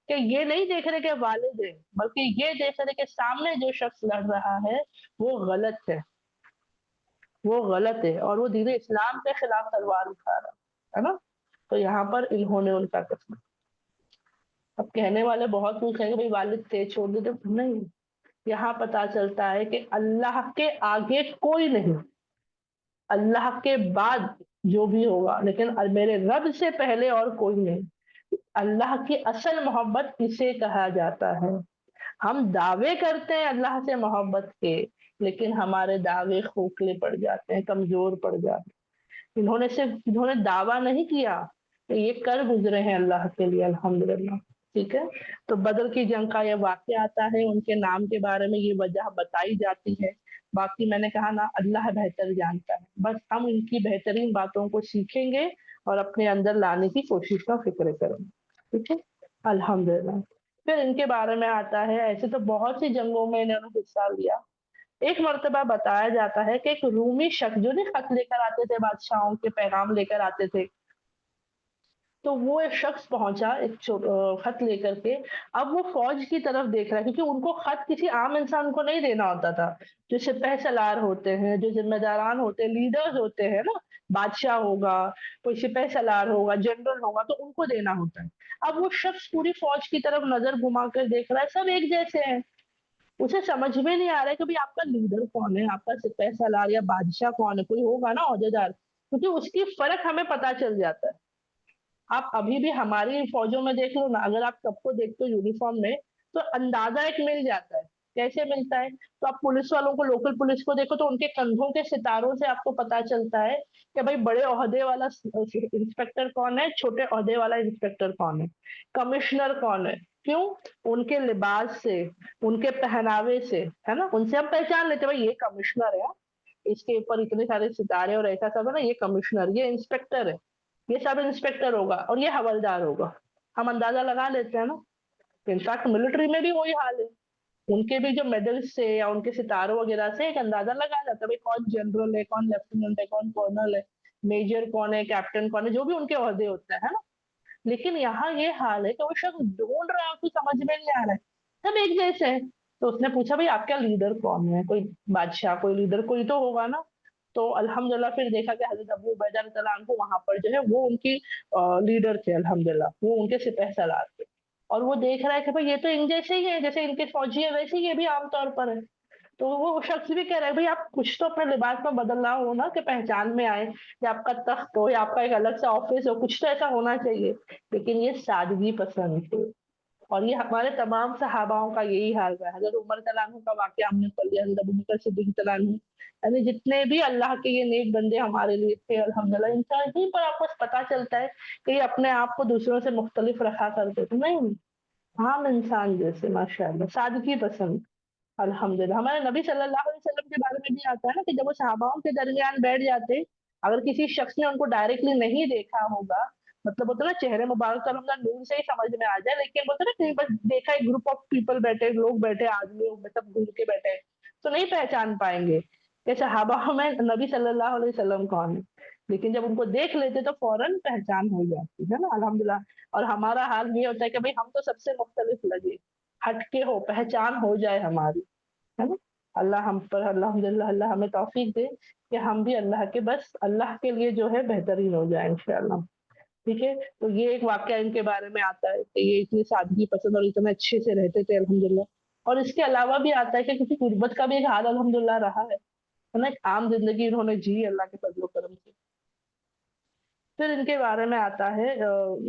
कि ये नहीं देख रहे कि वालिद है, बल्कि ये देख रहे कि सामने जो शख्स लड़ रहा है वो गलत है, वो गलत है, और वो दीन इस्लाम के खिलाफ तलवार उठा रहा है ना। तो यहाँ पर इन्होंने उनका कत्ल। अब कहने वाले बहुत कुछ हैं कि भाई वालिद थे छोड़ देते, नहीं। यहाँ पता चलता है कि अल्लाह के आगे कोई नहीं, अल्लाह के बाद जो भी होगा, लेकिन मेरे रब से पहले और कोई नहीं। अल्लाह की असल मोहब्बत इसे कहा जाता है। हम दावे करते हैं अल्लाह से मोहब्बत के, लेकिन हमारे दावे खोखले पड़ जाते हैं, कमजोर पड़ जाते हैं। इन्होंने दावा नहीं किया, ये कर गुजरे हैं अल्लाह के लिए, अल्हम्दुलिल्लाह। ठीक है। तो बदर की जंग का ये वाक्य आता है, उनके नाम के बारे में ये वजह बताई जाती है। बाकी मैंने कहा ना, अल्लाह बेहतर जानता है, बस हम इनकी बेहतरीन बातों को सीखेंगे और अपने अंदर लाने की कोशिश का फिक्र करेंगे। ठीक है। अल्हम्दुलिल्लाह। फिर इनके बारे में आता है, ऐसे तो बहुत सी जंगों में इन्होंने हिस्सा लिया। एक मर्तबा बताया जाता है कि एक रूमी शख्स जो नहीं खत लेकर आते थे, बादशाहों के पैगाम लेकर आते थे, तो वो एक शख्स पहुंचा खत लेकर के। अब वो फौज की तरफ देख रहा है, क्योंकि उनको खत किसी आम इंसान को नहीं देना होता था। जो सिपह सलार होते हैं, जो जिम्मेदारान होते हैं, लीडर्स होते हैं ना, बादशाह होगा, कोई सिपह सलार होगा, जनरल होगा, तो उनको देना होता है। अब वो शख्स पूरी फौज की तरफ नजर घुमा कर देख रहा है, सब एक जैसे हैं। उसे समझ में नहीं आ रहा है कि भाई आपका लीडर कौन है, आपका सिपह सलार या बादशाह कौन है, कोई होगा ना ओहदेदार, क्योंकि उसकी फर्क हमें पता चल जाता है। आप अभी भी हमारी फौजों में देख लो ना, अगर आप सबको देखते हो यूनिफॉर्म में, तो अंदाजा एक मिल जाता है। कैसे मिलता है? तो आप पुलिस वालों को, लोकल पुलिस को देखो तो उनके कंधों के सितारों से आपको पता चलता है कि भाई बड़े ओहदे वाला इंस्पेक्टर कौन है, छोटे ओहदे वाला इंस्पेक्टर कौन है, कमिश्नर कौन है। क्यों? उनके लिबास से, उनके पहनावे से, है ना? उनसे हम पहचान लेते हैं भाई ये कमिश्नर है, इसके ऊपर इतने सारे सितारे और ऐसा सब है ना, ये कमिश्नर, ये इंस्पेक्टर है, ये सब इंस्पेक्टर होगा और ये हवलदार होगा। हम अंदाजा लगा लेते हैं ना। इनफैक्ट मिलिट्री में भी वही हाल है। उनके भी जो मेडल्स से या उनके सितारों वगैरह से एक अंदाजा लगाया जाता है भाई कौन जनरल है, कौन लेफ्टिनेंट है, कौन कर्नल है, मेजर कौन है, कैप्टन कौन है, जो भी उनके ओहदे होते हैं, है ना? लेकिन यहाँ ये हाल है कि वो शख्स ढूंढ रहा है, उसको समझ में नहीं आ रहा है, सब एक जैसे है। तो उसने पूछा भाई आपका लीडर कौन है? कोई बादशाह, कोई लीडर कोई तो होगा ना। तो अल्हम्दुलिल्लाह फिर देखा कि हजरत अबू उबैदा रज़ियल्लाहु अन्हु वहां पर जो है वो उनकी लीडर थे, अल्हम्दुलिल्लाह वो उनके सिपह सलार थे। और वो देख रहा है कि भाई ये तो इन जैसे ही है, जैसे इनके फौजी है वैसे ही ये भी आमतौर पर है। तो वो शख्स भी कह रहा है भाई आप कुछ तो अपने लिबास में बदलना हो ना कि पहचान में आए, या आपका तख्त हो या आपका एक अलग सा ऑफिस हो, कुछ तो ऐसा होना चाहिए। लेकिन ये सादगी पसंद थे। और ये हमारे तमाम सहाबाओं का यही हाल रहा है। हज़रत उमर रज़ियल्लाहु अन्हु का वाक़या हमने पढ़ लिया, हज़रत अबू बकर सिद्दीक़ रज़ियल्लाहु अन्हु, यानी जितने भी अल्लाह के ये नेक बंदे हमारे लिए थे अल्हम्दुलिल्लाह, इनका यहीं पर आपको पता चलता है कि ये अपने आप को दूसरों से मुख्तलिफ रखा करते थे। नहीं, आम इंसान जैसे माशाअल्लाह, सादगी पसंद। अल्हम्दुलिल्लाह हमारे नबी सल्लल्लाहु अलैहि वसल्लम के बारे में भी आता है ना कि जब वो सहाबाओं के दरमियान बैठ जाते, अगर किसी शख्स ने उनको डायरेक्टली नहीं देखा होगा, मतलब होता है ना चेहरे मुबारक तो अल्हम्दुलिल्लाह नूर से ही समझ में आ जाए, लेकिन बोलते हैं ना कहीं बस देखा एक ग्रुप ऑफ पीपल बैठे, लोग बैठे, आदमी सब घूम के बैठे हैं, तो नहीं पहचान पाएंगे कि सहाबाओं में नबी सल्लल्लाहु अलैहि वसल्लम कौन है। लेकिन जब उनको देख लेते तो फौरन पहचान हो जाती है ना, अल्हम्दुलिल्लाह। और हमारा हाल ये होता है कि भाई हम तो सबसे मुख्तलिफ लगे, हटके हो, पहचान हो जाए हमारी, है ना? अल्लाह हम पर अल्हम्दुलिल्लाह अल्लाह हमें तौफीक दे कि हम भी अल्लाह के बस अल्लाह के लिए जो है बेहतरीन हो जाए इंशाअल्लाह। ठीक है? तो ये एक वाक़या इनके बारे में आता है कि ये इतनी सादगी पसंद और इतने अच्छे से रहते थे अल्हम्दुलिल्लाह। और इसके अलावा भी आता है कि किसी गुर्बत का भी एक हाल अल्हम्दुलिल्लाह रहा है ना? एक आम ज़िंदगी इन्होंने जी अल्लाह के फज़ल-ओ-करम से। फिर इनके बारे में आता है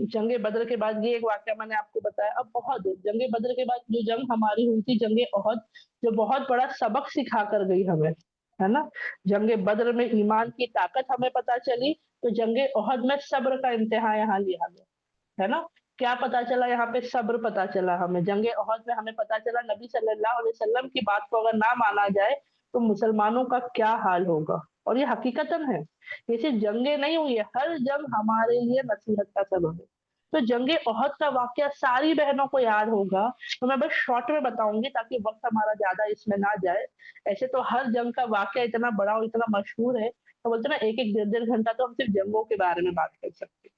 जंग बदर के बाद ये एक वाक़या मैंने आपको बताया। अब ओहद, जंग बदर के बाद जो जंग हमारी हुई थी, जंग ओहद, जो बहुत बड़ा सबक सिखा कर गई हमें, है ना? जंग बदर में ईमान की ताकत हमें पता चली, तो जंग ओहद में सब्र का इम्तिहान यहाँ लिया गया, है ना? क्या पता चला यहाँ पे? सब्र पता चला हमें। जंग ओहद में हमें पता चला नबी सल्लल्लाहु अलैहि वसल्लम की बात को अगर ना माना जाए, तो मुसलमानों का क्या हाल होगा। और ये हकीकतन है। ये सिर्फ जंगें नहीं हुई है, हर जंग हमारे लिए नसीहत का सबब है। तो जंग ओहद का वाक़या सारी बहनों को याद होगा, तो मैं बस शॉर्ट में बताऊँगी ताकि वक़्त हमारा ज़्यादा इसमें ना जाए। ऐसे तो हर जंग का वाक़या इतना बड़ा और इतना मशहूर है, तो बोलते हैं ना 1-1 डेढ़-डेढ़ घंटा तो हम सिर्फ जंगों के बारे में बात कर सकते हैं।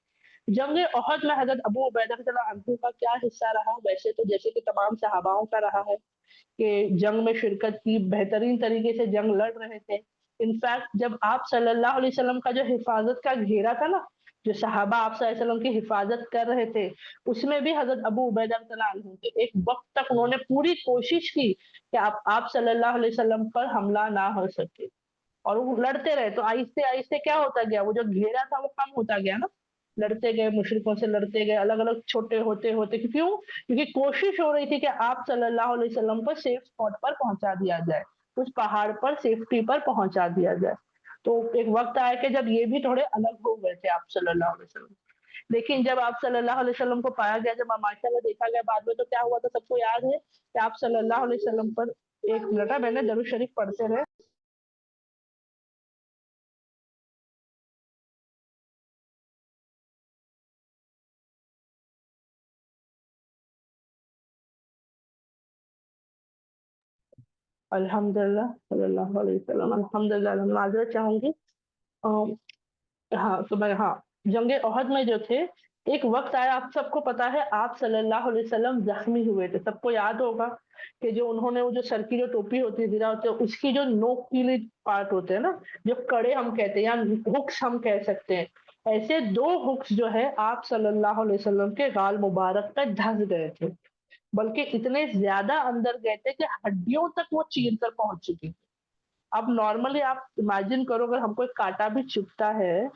जंग ओहद में हज़रत अबू उबैदा रज़ियल्लाहु अन्हु का क्या हिस्सा रहा? वैसे तो जैसे कि तमाम सहाबाओं का रहा है कि जंग में शिरकत की, बेहतरीन तरीके से जंग लड़ रहे थे। इनफैक्ट जब आप सल्लल्लाहु अलैहि वसल्लम का जो हिफाज़त का घेरा था ना, जो सहाबा आप सल्लल्लाहु अलैहि वसल्लम की हिफाज़त कर रहे थे, उसमें भी हज़रत अबू उबैदा रज़ियल्लाहु अन्हु थे। एक वक़्त तक उन्होंने पूरी कोशिश की कि आप सल्लल्लाहु अलैहि वसल्लम पर हमला ना हो सके, और वो लड़ते रहे। तो आहिस्ते-आहिस्ते क्या होता गया, वो जो घेरा था वो कम होता गया ना। लड़ते गए, मुशरिकों से लड़ते गए, अलग-अलग छोटे होते-होते, क्यों? क्योंकि कोशिश हो रही थी कि आप सल्लल्लाहु अलैहि वसल्लम को सेफ स्पॉट पर पहुँचा दिया जाए, उस पहाड़ पर सेफ्टी पर पहुँचा दिया जाए। तो एक वक़्त आया कि जब ये भी थोड़े अलग हो गए थे आप सल्लल्लाहु अलैहि वसल्लम। लेकिन जब आप सल्लल्लाहु अलैहि वसल्लम को पाया गया, जब माशाअल्लाह देखा गया बाद में, तो क्या हुआ था सबको याद है कि आप सल्लल्लाहु अलैहि वसल्लम पर, 1 मिनट मैंने दरूद शरीफ पढ़ते रहे। अल्हम्दुलिल्लाह सल्लल्लाहु अलैहि वसल्लम, अल्हम्दुलिल्लाह मैं माज़रत चाहूँगी। अ, हाँ, तो मैं हाँ, जंग ओहद में जो थे, एक वक़्त आया, आप सबको पता है, आप सल्लल्लाहु अलैहि वसल्लम ज़ख्मी हुए थे। सबको याद होगा कि जो उन्होंने वो जो सर की जो टोपी होती है, ज़रा होती है, उसकी जो नोकीली पार्ट होते हैं ना, जो कड़े हम कहते हैं या हुक्स हम कह सकते हैं, ऐसे 2 हुक्स जो है आप सल्लल्लाहु अलैहि वसल्लम के गाल मुबारक पे धँस गए थे। बल्कि इतने ज़्यादा अंदर गए थे कि हड्डियों तक वो चीर कर पहुँच चुकी थी। अब नॉर्मली आप इमेजिन करो, अगर हमको एक काँटा भी चुभता है,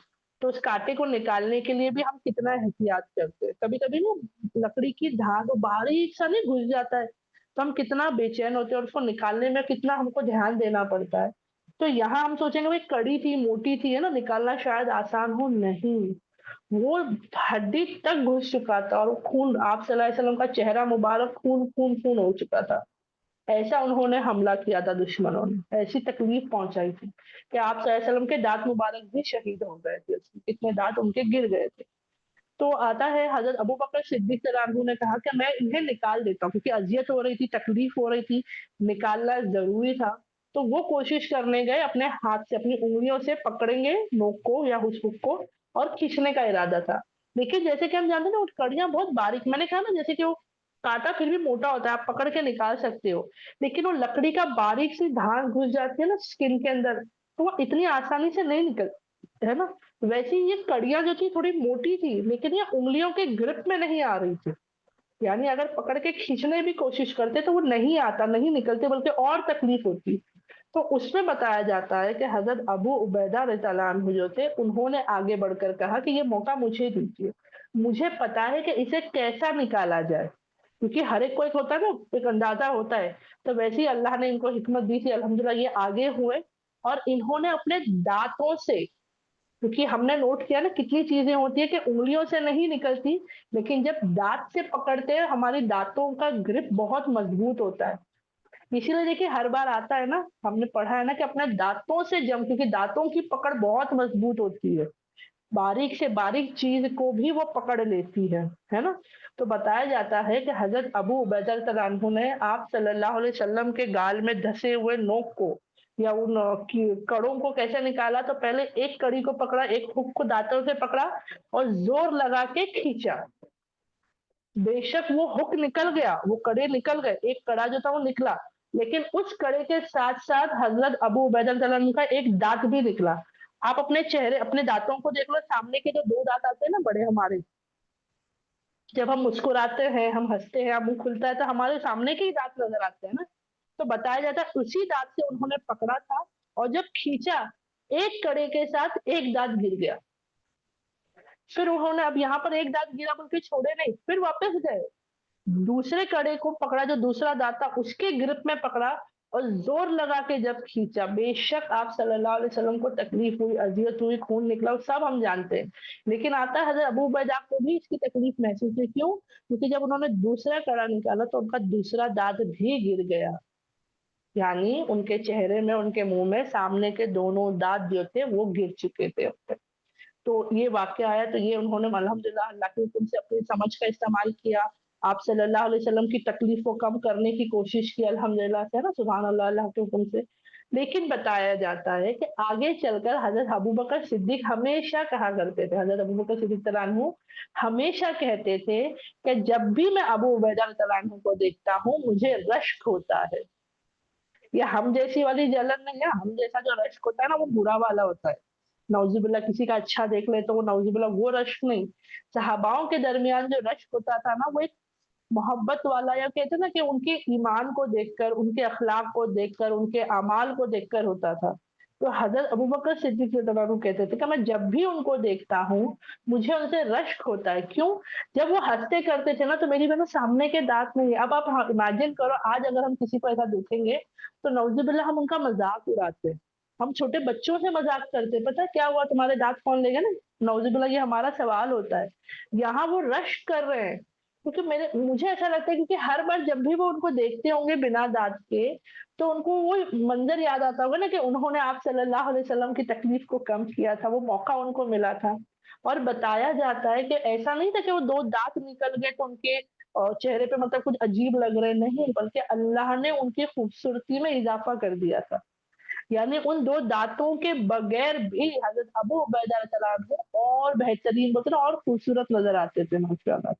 तो उस काँटे को निकालने के लिए भी हम कितना एहतियात करते हैं। कभी-कभी ना लकड़ी की धार वो बारीक सा नहीं घुस जाता है, तो हम कितना बेचैन होते हैं और उसको निकालने में कितना हमको ध्यान देना पड़ता है। तो यहाँ हम सोचेंगे भाई कड़ी थी, मोटी थी, है ना, निकालना शायद आसान हो, नहीं। वो हड्डी तक घुस चुका था और वो खून, आप सल्लल्लाहु अलैहि वसल्लम का चेहरा मुबारक खून खून खून हो चुका था। ऐसा उन्होंने हमला किया था दुश्मनों ने, ऐसी तकलीफ पहुंचाई थी कि आप सल्लल्लाहु अलैहि वसल्लम के दांत मुबारक भी शहीद हो गए थे, इतने दांत उनके गिर गए थे। तो आता है हज़रत अबू बकर सिद्दीक़ रज़ियल्लाहु ने कहा कि मैं इन्हें निकाल देता हूँ, क्योंकि अज़ियत हो रही थी, तकलीफ हो रही थी, निकालना ज़रूरी था। तो वो कोशिश करने गए, अपने हाथ से, अपनी उँगलियों से पकड़ेंगे नोक को या उस हुक को और खींचने का इरादा था। लेकिन जैसे कि हम जानते हैं ना, वो कड़ियाँ बहुत बारीक, मैंने कहा ना, जैसे कि वो काँटा फिर भी मोटा होता है, आप पकड़ के निकाल सकते हो। लेकिन वो लकड़ी का बारीक सी धार घुस जाती है ना स्किन के अंदर, तो वो इतनी आसानी से नहीं निकल, है ना? वैसे ही ये कड़ियाँ जो थी थोड़ी मोटी थी, लेकिन ये उँगलियों के ग्रिप में नहीं आ रही थी। यानी अगर पकड़ के खींचने भी कोशिश करते तो वो नहीं आता, नहीं निकलते, बल्कि और तकलीफ होती। तो उसमें बताया जाता है कि हज़रत अबू उबैदा रज़ियल्लाहु अन्हु जो थे, उन्होंने आगे बढ़कर कहा कि ये मौका मुझे दीजिए। मुझे पता है कि इसे कैसा निकाला जाए। क्योंकि हर एक को एक होता है ना, एक अंदाज़ा होता है। तो वैसे ही अल्लाह ने इनको हिकमत दी थी, अल्हम्दुलिल्लाह ये आगे हुए और इन्होंने अपने दाँतों से, क्योंकि हमने नोट किया ना कितनी चीजें होती है कि उंगलियों से नहीं निकलती, लेकिन जब दांत से पकड़ते हैं हमारी दांतों का ग्रिप बहुत मजबूत होता है। इसीलिए देखिए हर बार आता है ना, हमने पढ़ा है ना कि अपने दांतों से जम, क्योंकि दांतों की पकड़ बहुत मजबूत होती है, बारीक से बारीक चीज को भी वो पकड़ लेती है ना। तो बताया जाता है कि हजरत अबू उबैदा रज़ियल्लाहु अन्हु ने आप सल्लल्लाहु अलैहि वसल्लम के गाल में धसे हुए नोक को या उन कड़ों को कैसे निकाला, तो पहले एक कड़ी को पकड़ा, एक हुक को दांतों से पकड़ा और जोर लगा के खींचा। बेशक वो हुक निकल गया, वो कड़े निकल गए, एक कड़ा जो था वो निकला, लेकिन उस कड़े के साथ-साथ हज़रत अबू उबैदा रज़ियल्लाहु अन्हु का एक दाँत भी निकला। आप अपने चेहरे, अपने दाँतों को देख लो, सामने के जो 2 दाँत आते हैं ना बड़े हमारे, जब हम मुस्कुराते हैं, हम हँसते हैं, मुँह खुलता है तो हमारे सामने के ही दाँत नज़र आते हैं ना। तो बताया जाता है उसी दाँत से उन्होंने पकड़ा था और जब खींचा, एक कड़े के साथ एक दाँत गिर गया। फिर उन्होंने, अब यहाँ पर एक दाँत गिरा बोल के छोड़े नहीं, फिर वापस गए। दूसरे कड़े को पकड़ा, जो दूसरा दाँत था उसके ग्रिप में पकड़ा और ज़ोर लगा के जब खींचा, बेशक आप सल्लल्लाहु अलैहि वसल्लम को तकलीफ हुई, अज़ियत हुई, खून निकला, वो सब हम जानते हैं। लेकिन आता है हज़रत अबू उबैदा को भी इसकी तकलीफ महसूस हुई, क्यों? क्योंकि जब उन्होंने दूसरा कड़ा निकाला तो उनका दूसरा दाँत भी गिर गया। यानी उनके चेहरे में, उनके मुँह में सामने के दोनों दाँत जो थे वो गिर चुके थे। तो ये वाक़या आया, तो ये उन्होंने अल्हम्दुलिल्लाह अल्लाह के हुक्म से अपनी समझ का इस्तेमाल किया। आप सल्लल्लाहु अलैहि वसल्लम की तकलीफ़ को कम करने की कोशिश की अल्हम्दुलिल्लाह से, है ना? सुभान अल्लाह, अल्लाह के हुक्म से। लेकिन बताया जाता है कि आगे चलकर हज़रत अबू बकर सिद्दीक़ हमेशा कहा करते थे, हज़रत अबू बकर सिद्दीक़ रज़ियल्लाहु अन्हु हमेशा कहते थे कि जब भी मैं अबू उबैदा रज़ियल्लाहु अन्हु को देखता हूँ, मुझे रश्क होता है। ये हम जैसी वाली जलन नहीं है, हम जैसा जो रश्क होता है ना वो बुरा वाला होता है। नौज़ुबिल्लाह किसी का अच्छा देख ले तो वो नौज़ुबिल्लाह वो रश्क नहीं। सहाबाओं के दरमियान जो रश्क होता था ना वो एक मोहब्बत वाला, या कहते हैं ना कि उनके ईमान को देखकर, उनके अखलाक को देखकर, उनके अमाल को देखकर होता था। तो हज़रत अबू बकर सिद्दीक़ रज़ियल्लाहु अन्हु कहते थे कि मैं जब भी उनको देखता हूँ, मुझे उनसे रश्क होता है। क्यों? जब वो हँसते करते थे ना तो मेरी बहनों सामने के दाँत नहीं है। अब आप इमेजिन करो, आज अगर हम किसी को ऐसा देखेंगे तो नौज़ुबिल्लाह हम उनका मज़ाक उड़ाते हैं। हम छोटे बच्चों से मज़ाक करते हैं, पता है क्या हुआ तुम्हारे दाँत कौन ले गया ना? नौज़ुबिल्लाह ये हमारा सवाल होता है। यहाँ वो रश्क कर रहे हैं। क्योंकि मेरे मुझे ऐसा लगता है, क्योंकि हर बार जब भी वो उनको देखते होंगे बिना दाँत के, तो उनको वो मंज़र याद आता होगा ना कि उन्होंने आप सल्लल्लाहु अलैहि वसल्लम की तकलीफ़ को कम किया था, वो मौका उनको मिला था। और बताया जाता है कि ऐसा नहीं था कि वो 2 दाँत निकल गए तो उनके चेहरे पे मतलब कुछ अजीब लग रहे, नहीं, बल्कि अल्लाह ने उनकी खूबसूरती में इज़ाफ़ा कर दिया था। यानी उन 2 दाँतों के बगैर भी हज़रत अबू उबैदा रज़ियल्लाहु अन्हु और बेहतरीन, बोलते हैं ना, और खूबसूरत नज़र आते थे माशाअल्लाह।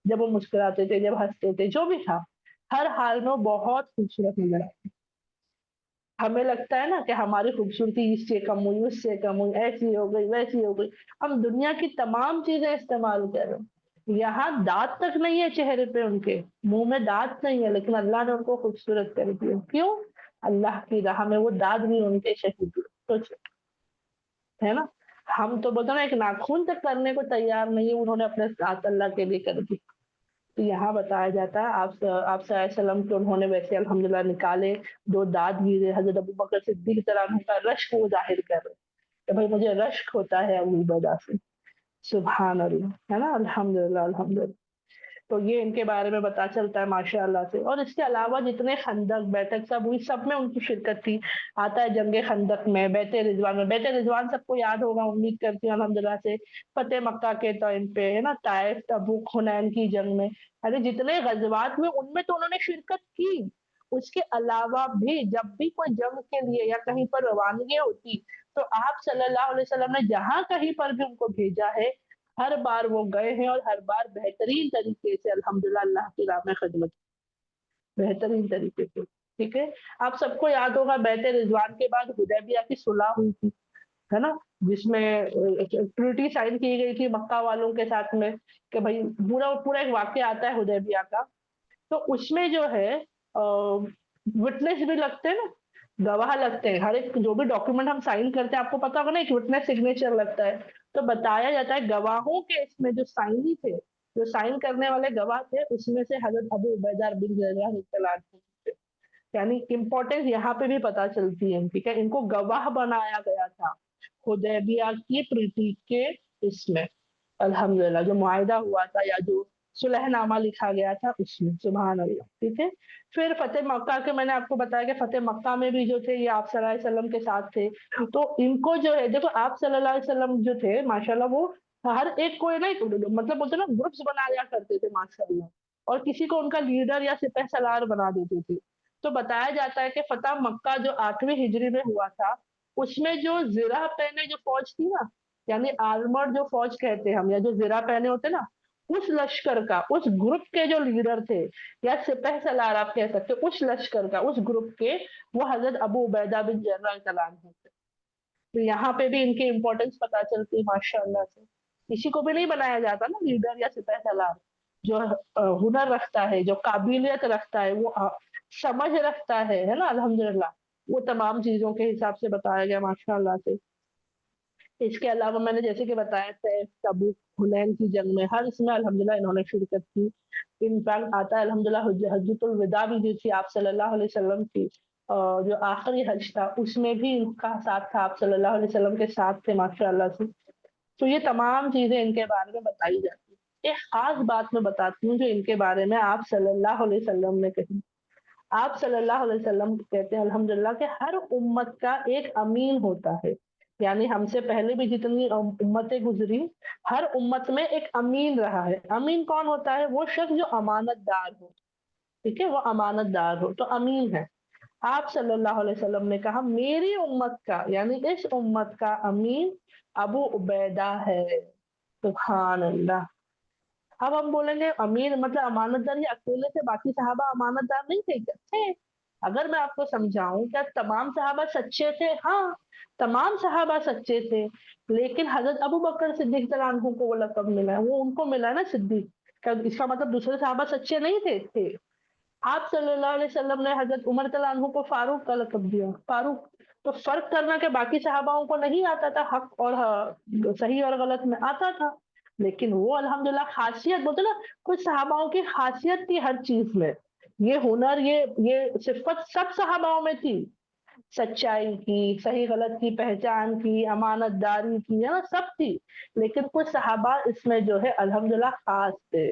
जब वो मुस्कुराते थे, जब हँसते थे, जो भी था, हर हाल में वो बहुत खूबसूरत नज़र आते। हमें लगता है ना कि हमारी खूबसूरती इससे कम हुई, उससे कम हुई, ऐसी हो गई, वैसी हो गई। हम दुनिया की तमाम चीज़ें इस्तेमाल कर रहे हैं। यहाँ दाँत तक नहीं है चेहरे पे उनके, मुँह में दाँत नहीं है, लेकिन अल्लाह ने उनको खूबसूरत कर दिया। क्यों? अल्लाह की राह में वो दाँत भी उनके शहीद हुए। सोचिए, है ना? हम तो बोलते हैं ना, एक नाख़ून तक करने को तैयार नहीं है, उन्होंने अपने दाँत अल्लाह के लिए कर दिए। تو یہاں بتایا جاتا ہے آپ صلی اللہ علیہ وسلم کو انہوں نے ویسے الحمدللہ نکالے، 2 دانت گرے، حضرت ابوبکر صدیق رضی اللہ عنہ کا رشک وہ ظاہر کر رہے کہ بھائی مجھے رشک ہوتا ہے ابو عبیدہ سے، سبحان اللہ، ہے نا، الحمدللہ الحمدللہ۔ تو یہ ان کے بارے میں پتا چلتا ہے ماشاء اللہ سے۔ اور اس کے علاوہ جتنے خندق بیٹھک سب ہوئی، سب میں ان کی شرکت تھی۔ آتا ہے جنگ خندق میں، بیت رضوان میں، بیت رضوان سب کو یاد ہوگا امید کرتی ہوں الحمدللہ سے، فتح مکہ کے ٹائم پہ، ہے نا، طائف، تبوک، حنین کی جنگ میں، یعنی جتنے غزوات میں ان میں تو انہوں نے شرکت کی۔ اس کے علاوہ بھی جب بھی کوئی جنگ کے لیے یا کہیں پر روانگی ہوتی تو آپ صلی اللہ علیہ وسلم نے جہاں کہیں پر بھی ان کو بھیجا ہے، ہر بار وہ گئے ہیں اور ہر بار بہترین طریقے سے الحمدللہ اللہ کی راہ میں خدمت، بہترین طریقے سے، ٹھیک ہے۔ آپ سب کو یاد ہوگا بیت رضوان کے بعد حدیبیہ کی صلح ہوئی تھی، ہے نا، جس میں ٹریٹی سائن کی گئی تھی مکہ والوں کے ساتھ میں کہ بھائی پورا پورا ایک واقعہ آتا ہے حدیبیہ کا۔ تو اس میں جو ہے وٹنس بھی لگتے ہیں نا، گواہ لگتے ہیں، ہر ایک جو بھی ڈاکیومنٹ ہم سائن کرتے ہیں آپ کو پتا ہوگا نا ایک وٹنس سگنیچر لگتا ہے۔ تو بتایا جاتا ہے گواہوں کے اس میں جو سائنی تھے، جو سائن کرنے والے گواہ تھے، اس میں سے حضرت ابو عبیدہ بن جراح رضی اللہ عنہ تھے۔ یعنی امپورٹینس یہاں پہ بھی پتا چلتی ہے، ٹھیک ہے، ان کو گواہ بنایا گیا تھا حدیبیہ کی ٹریٹی کے اس میں، الحمدللہ جو معاہدہ ہوا تھا یا جو صلح نامہ لکھا گیا تھا اس میں، سبحان اللہ، ٹھیک ہے۔ پھر فتح مکہ کے میں نے آپ کو بتایا کہ فتح مکہ میں بھی جو تھے یہ آپ صلی اللہ علیہ وسلم کے ساتھ تھے۔ تو ان کو جو ہے دیکھو آپ صلی اللہ علیہ وسلم جو تھے ماشاءاللہ وہ ہر ایک کو نا مطلب بولتے نا گروپس بنایا کرتے تھے ماشاءاللہ، اور کسی کو ان کا لیڈر یا سپہ سالار بنا دیتے تھے۔ تو بتایا جاتا ہے کہ فتح مکہ جو 8ویں ہجری میں ہوا تھا، اس میں جو زرہ پہنے جو فوج تھی نا، یعنی آرمر جو فوج کہتے ہیں ہم، یا جو زرہ پہنے ہوتے نا، اس لشکر کا، اس گروپ کے جو لیڈر تھے یا سپہ سالار آپ کہہ سکتے اس لشکر کا، اس گروپ کے، وہ حضرت ابو عبیدہ بن جراح رضی اللہ عنہ تھے۔ تو یہاں پہ بھی ان کی امپورٹنس پتا چلتی ہے ماشاء اللہ سے۔ کسی کو بھی نہیں بنایا جاتا نا لیڈر یا سپہ سالار، جو ہنر رکھتا ہے، جو قابلیت رکھتا ہے، وہ سمجھ رکھتا ہے نا، الحمدللہ، وہ تمام چیزوں کے حساب سے بتایا گیا ماشاء اللہ سے۔ اس کے علاوہ میں نے جیسے کہ بتایا طیف، تبوک، حنین کی جنگ میں، ہر اس میں الحمدللہ انہوں نے شرکت کی۔ انفیکٹ آتا ہے الحمدللہ حجۃ الوداع بھی جو تھی آپ صلی اللہ علیہ وسلم کی، جو آخری حج تھا اس میں بھی ان کا ساتھ تھا، آپ صلی اللہ علیہ وسلم کے ساتھ تھے ماشاء اللہ سے۔ تو یہ تمام چیزیں ان کے بارے میں بتائی جاتی ہیں۔ ایک خاص بات میں بتاتی ہوں جو ان کے بارے میں آپ صلی اللہ علیہ وسلم نے کہی۔ آپ صلی اللہ علیہ وسلم کہتے ہیں الحمدللہ کہ ہر امت کا ایک امین ہوتا ہے، یعنی ہم سے پہلے بھی جتنی امتیں گزری، ہر امت میں ایک امین رہا ہے۔ امین کون ہوتا ہے؟ وہ شخص جو امانت دار ہو، ٹھیک ہے، وہ امانت دار ہو تو امین ہے۔ آپ صلی اللہ علیہ وسلم نے کہا میری امت کا، یعنی اس امت کا امین ابو عبیدہ ہے، سبحان اللہ۔ اب ہم بولیں گے امیر مطلب امانت دار، یہ اکیلے سے باقی صحابہ امانت دار نہیں تھے کیا؟ تھے۔ اگر میں آپ کو سمجھاؤں کیا تمام صحابہ سچے تھے؟ ہاں، تمام صحابہ سچے تھے، لیکن حضرت ابو بکر صدیق رضی اللہ عنہ کو وہ لقب ملا ہے، وہ ان کو ملا ہے نا صدیق، کیا اس کا مطلب دوسرے صحابہ سچے نہیں تھے؟ تھے۔ آپ صلی اللہ علیہ وسلم نے حضرت عمر رضی اللہ عنہ کو فاروق کا لقب دیا، فاروق۔ تو فرق کرنا کہ باقی صحاباؤں کو نہیں آتا تھا، حق اور صحیح اور غلط میں آتا تھا، لیکن وہ الحمدللہ خاصیت بولتے نا، کچھ صحاباؤں کی خاصیت تھی ہر چیز میں، یہ ہنر، یہ صفت سب صحاباؤں میں تھی، سچائی کی، صحیح غلط کی پہچان کی، امانت داری کی، ہے نا، سب تھی، لیکن کچھ صحابہ اس میں جو ہے الحمدللہ خاص تھے،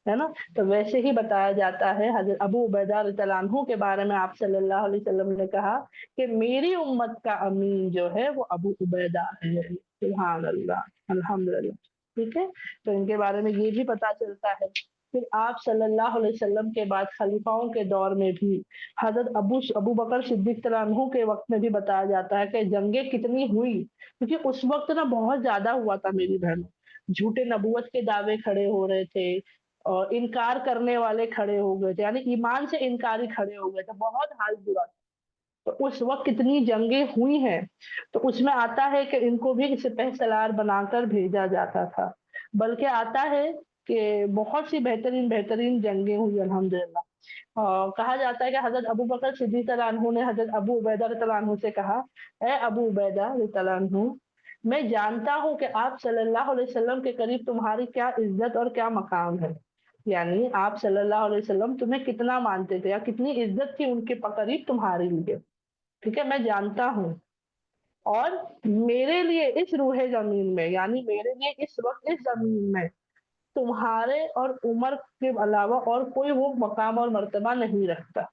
ہے نا۔ تو ویسے ہی بتایا جاتا ہے حضرت ابو عبیدہ رضی اللہ عنہ کے بارے میں آپ صلی اللہ علیہ وسلم نے کہا کہ میری امت کا امین جو ہے وہ ابو عبیدہ ہے، سبحان اللہ، الحمدللہ، ٹھیک ہے۔ تو ان کے بارے میں یہ بھی پتا چلتا ہے۔ پھر آپ صلی اللہ علیہ وسلم کے بعد خلیفاؤں کے دور میں بھی حضرت ابو بکر صدیق رضی اللہ عنہ کے وقت میں بھی بتایا جاتا ہے کہ جنگیں کتنی ہوئی، کیونکہ اس وقت نا بہت زیادہ ہوا تھا میری بہن، جھوٹے نبوت کے دعوے کھڑے ہو رہے تھے، اور انکار کرنے والے کھڑے ہو گئے تھے، یعنی ایمان سے انکاری کھڑے ہو گئے تھے، بہت حال برا تھا۔ تو اس وقت کتنی جنگیں ہوئی ہیں، تو اس میں آتا ہے کہ ان کو بھی سپہ سالار بنا کر بھیجا جاتا تھا، بلکہ آتا ہے کہ بہت سی بہترین بہترین جنگیں ہوئی الحمدللہ۔ کہا جاتا ہے کہ حضرت ابو بکر صدیق رضی اللہ عنہ نے حضرت ابو عبیدہ رضی اللہ عنہ سے کہا، اے ابو عبیدہ رضی اللہ عنہ، میں جانتا ہوں کہ آپ صلی اللہ علیہ وسلم کے قریب تمہاری کیا عزت اور کیا مقام ہے، यानी आप सल्लल्लाहु अलैहि वसल्लम तुम्हें कितना मानते थे या कितनी इज्जत थी उनके करीब तुम्हारे लिए, ठीक है, मैं जानता हूँ। और मेरे लिए इस रूहे ज़मीन में, यानी मेरे लिए इस वक़्त इस ज़मीन में तुम्हारे और उमर के अलावा और कोई वो मकाम और मर्तबा नहीं रखता।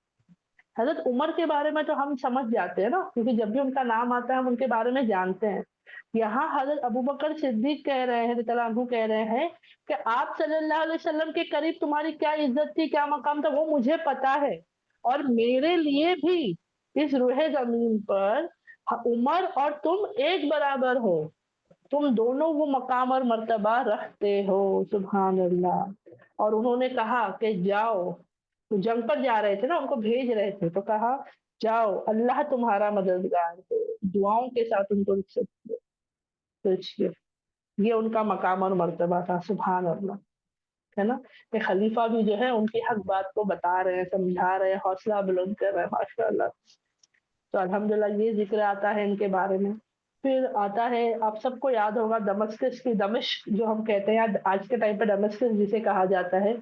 हज़रत उमर के बारे में तो हम समझ जाते हैं ना, क्योंकि जब भी उनका नाम आता है हम उनके बारे में जानते हैं। यहाँ हज़रत अबू बकर सिद्दीक़ कह रहे हैं, रज़ियल्लाहु अन्हु कह रहे हैं कि आप सल्लल्लाहु अलैहि वसल्लम के करीब तुम्हारी क्या इज़्ज़त थी, क्या मकाम था, वो मुझे पता है। और मेरे लिए भी इस रूहे ज़मीन पर उमर और तुम एक बराबर हो। तुम दोनों वो मकाम और मर्तबा रखते हो, सुभान अल्लाह। और उन्होंने कहा कि जाओ, तो जंग पर जा रहे थे ना, उनको भेज रहे थे, तो कहा जाओ अल्लाह तुम्हारा मददगार है, दुआओं के साथ उनको सोचिए, ये उनका मकाम और मर्तबा था, सुभान अल्लाह, है ना? कि खलीफा भी जो है उनकी हक बात को बता रहे हैं, समझा रहे हैं, हौसला बुलंद कर रहे हैं, माशाअल्लाह। तो अल्हम्दुलिल्लाह ये ज़िक्र आता है इनके बारे में। फिर आता है, आप सबको याद होगा दमस्कस की, दमिश्क जो हम कहते हैं, आज के टाइम पे दमस्कस जिसे कहा जाता है,